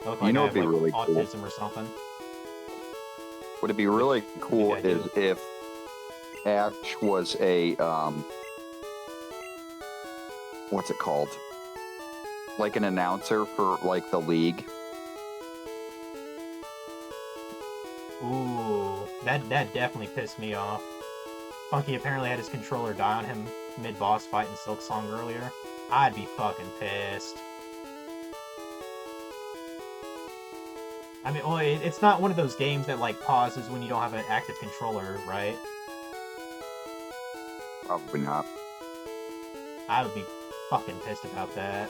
I look like You know I it'd be have, like, really cool. autism or something. Would it be really cool I do. is if Ash was a what's it called? Like an announcer for like the league. Ooh, that definitely pissed me off. Funky apparently had his controller die on him mid-boss fight in Silksong earlier. I'd be fucking pissed. I mean, well, it's not one of those games that, like, pauses when you don't have an active controller, right? Probably not. I would be fucking pissed about that.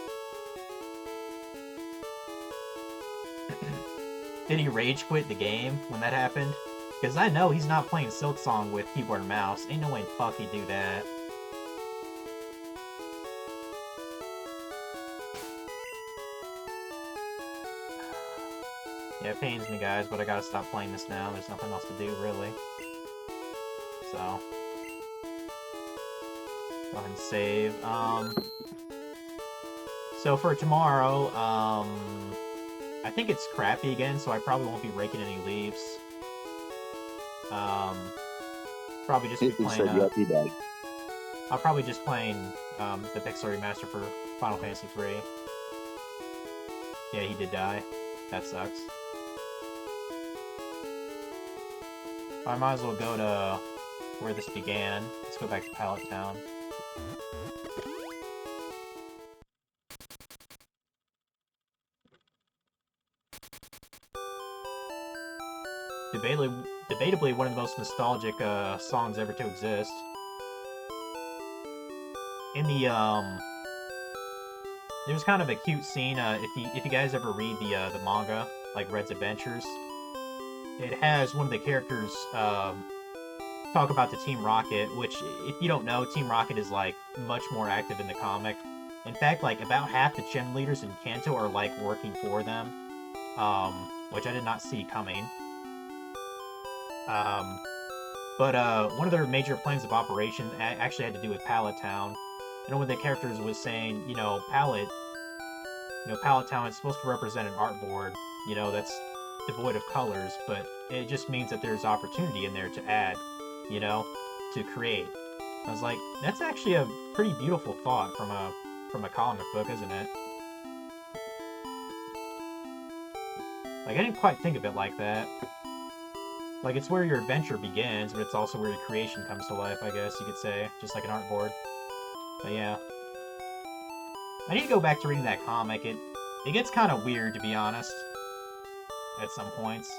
Did he rage quit the game when that happened? Because I know he's not playing Silksong with keyboard and mouse. Ain't no way in fuck he'd do that. Yeah, it pains me, guys, but I gotta stop playing this now. There's nothing else to do, really. So. Go ahead and save. So for tomorrow, I think it's crappy again, so I probably won't be raking any leaves. Probably just be He playing. said, yep, he died. I'll probably just playing the Pixel Remaster for Final Fantasy III. Yeah, he did die. That sucks. I might as well go to where this began. Let's go back to Pallet Town. Debatably one of the most nostalgic songs ever to exist. In the there's kind of a cute scene. If you guys ever read the manga, like Red's Adventures, it has one of the characters talk about the Team Rocket, which, if you don't know, Team Rocket is like much more active in the comic. In fact, like about half the gym leaders in Kanto are like working for them, which I did not see coming. But one of their major plans of operation actually had to do with Pallet Town. And one of the characters was saying, Pallet Town is supposed to represent an art board, that's devoid of colors, but it just means that there's opportunity in there to add, to create. I was like, that's actually a pretty beautiful thought from a comic book, isn't it? Like, I didn't quite think of it like that. Like, it's where your adventure begins, but it's also where your creation comes to life, I guess you could say. Just like an art board. But yeah. I need to go back to reading that comic. It gets kind of weird, to be honest. At some points.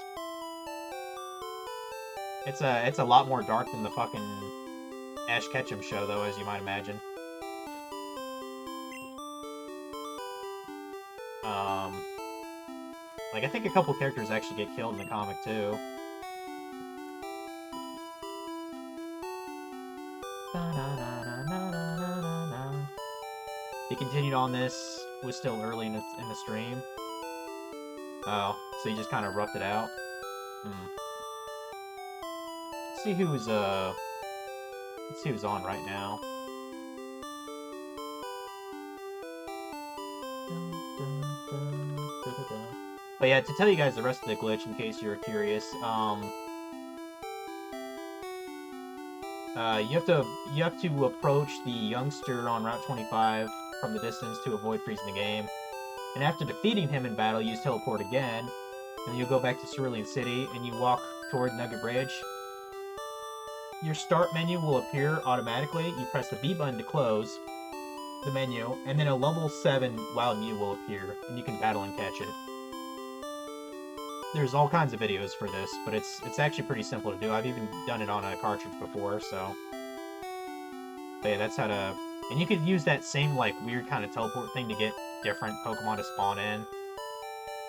It's a lot more dark than the fucking Ash Ketchum show, though, as you might imagine. Like, I think a couple characters actually get killed in the comic, too. He continued on this, was still early in the stream. Oh, so he just kind of roughed it out? Let's see who's on right now. But yeah, to tell you guys the rest of the glitch, in case you're curious, you have to approach the youngster on Route 25 from the distance to avoid freezing the game. And after defeating him in battle, you use teleport again, and you'll go back to Cerulean City, and you walk toward Nugget Bridge. Your start menu will appear automatically. You press the B button to close the menu, and then a level 7 Wild Mew will appear, and you can battle and catch it. there's all kinds of videos for this, but it's actually pretty simple to do. I've even done it on a cartridge before, so. But yeah, that's how to... And you could use that same, like, weird kind of teleport thing to get different Pokemon to spawn in.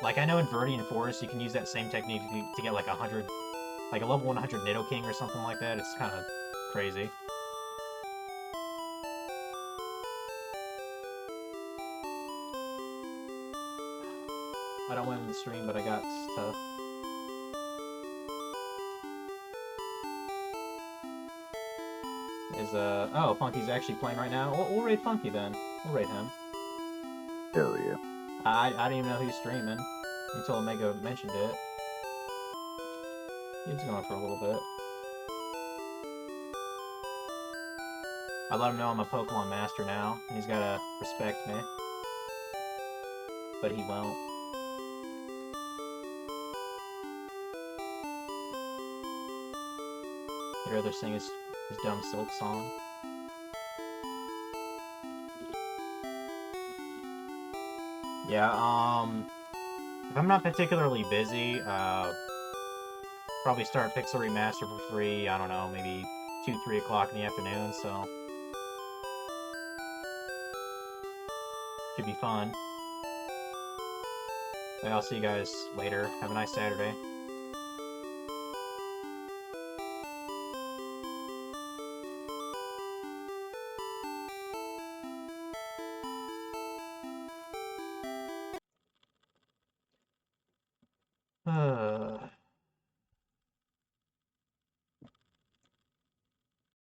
Like, I know in Viridian Forest, you can use that same technique to get, like, 100... Like, a level 100 Nidoking or something like that. It's kind of crazy. I don't win the stream, but I got stuff. Oh, Funky's actually playing right now. We'll raid Funky then. We'll raid him. Hell yeah. I didn't even know he was streaming until Omega mentioned it. He was going for a little bit. I let him know I'm a Pokemon master now. He's gotta respect me. But he won't. He'd rather sing his dumb Silk song. Yeah, if I'm not particularly busy, probably start Pixel Remaster for free, I don't know, maybe 2, 3 o'clock in the afternoon, so... Should be fun. But I'll see you guys later. Have a nice Saturday.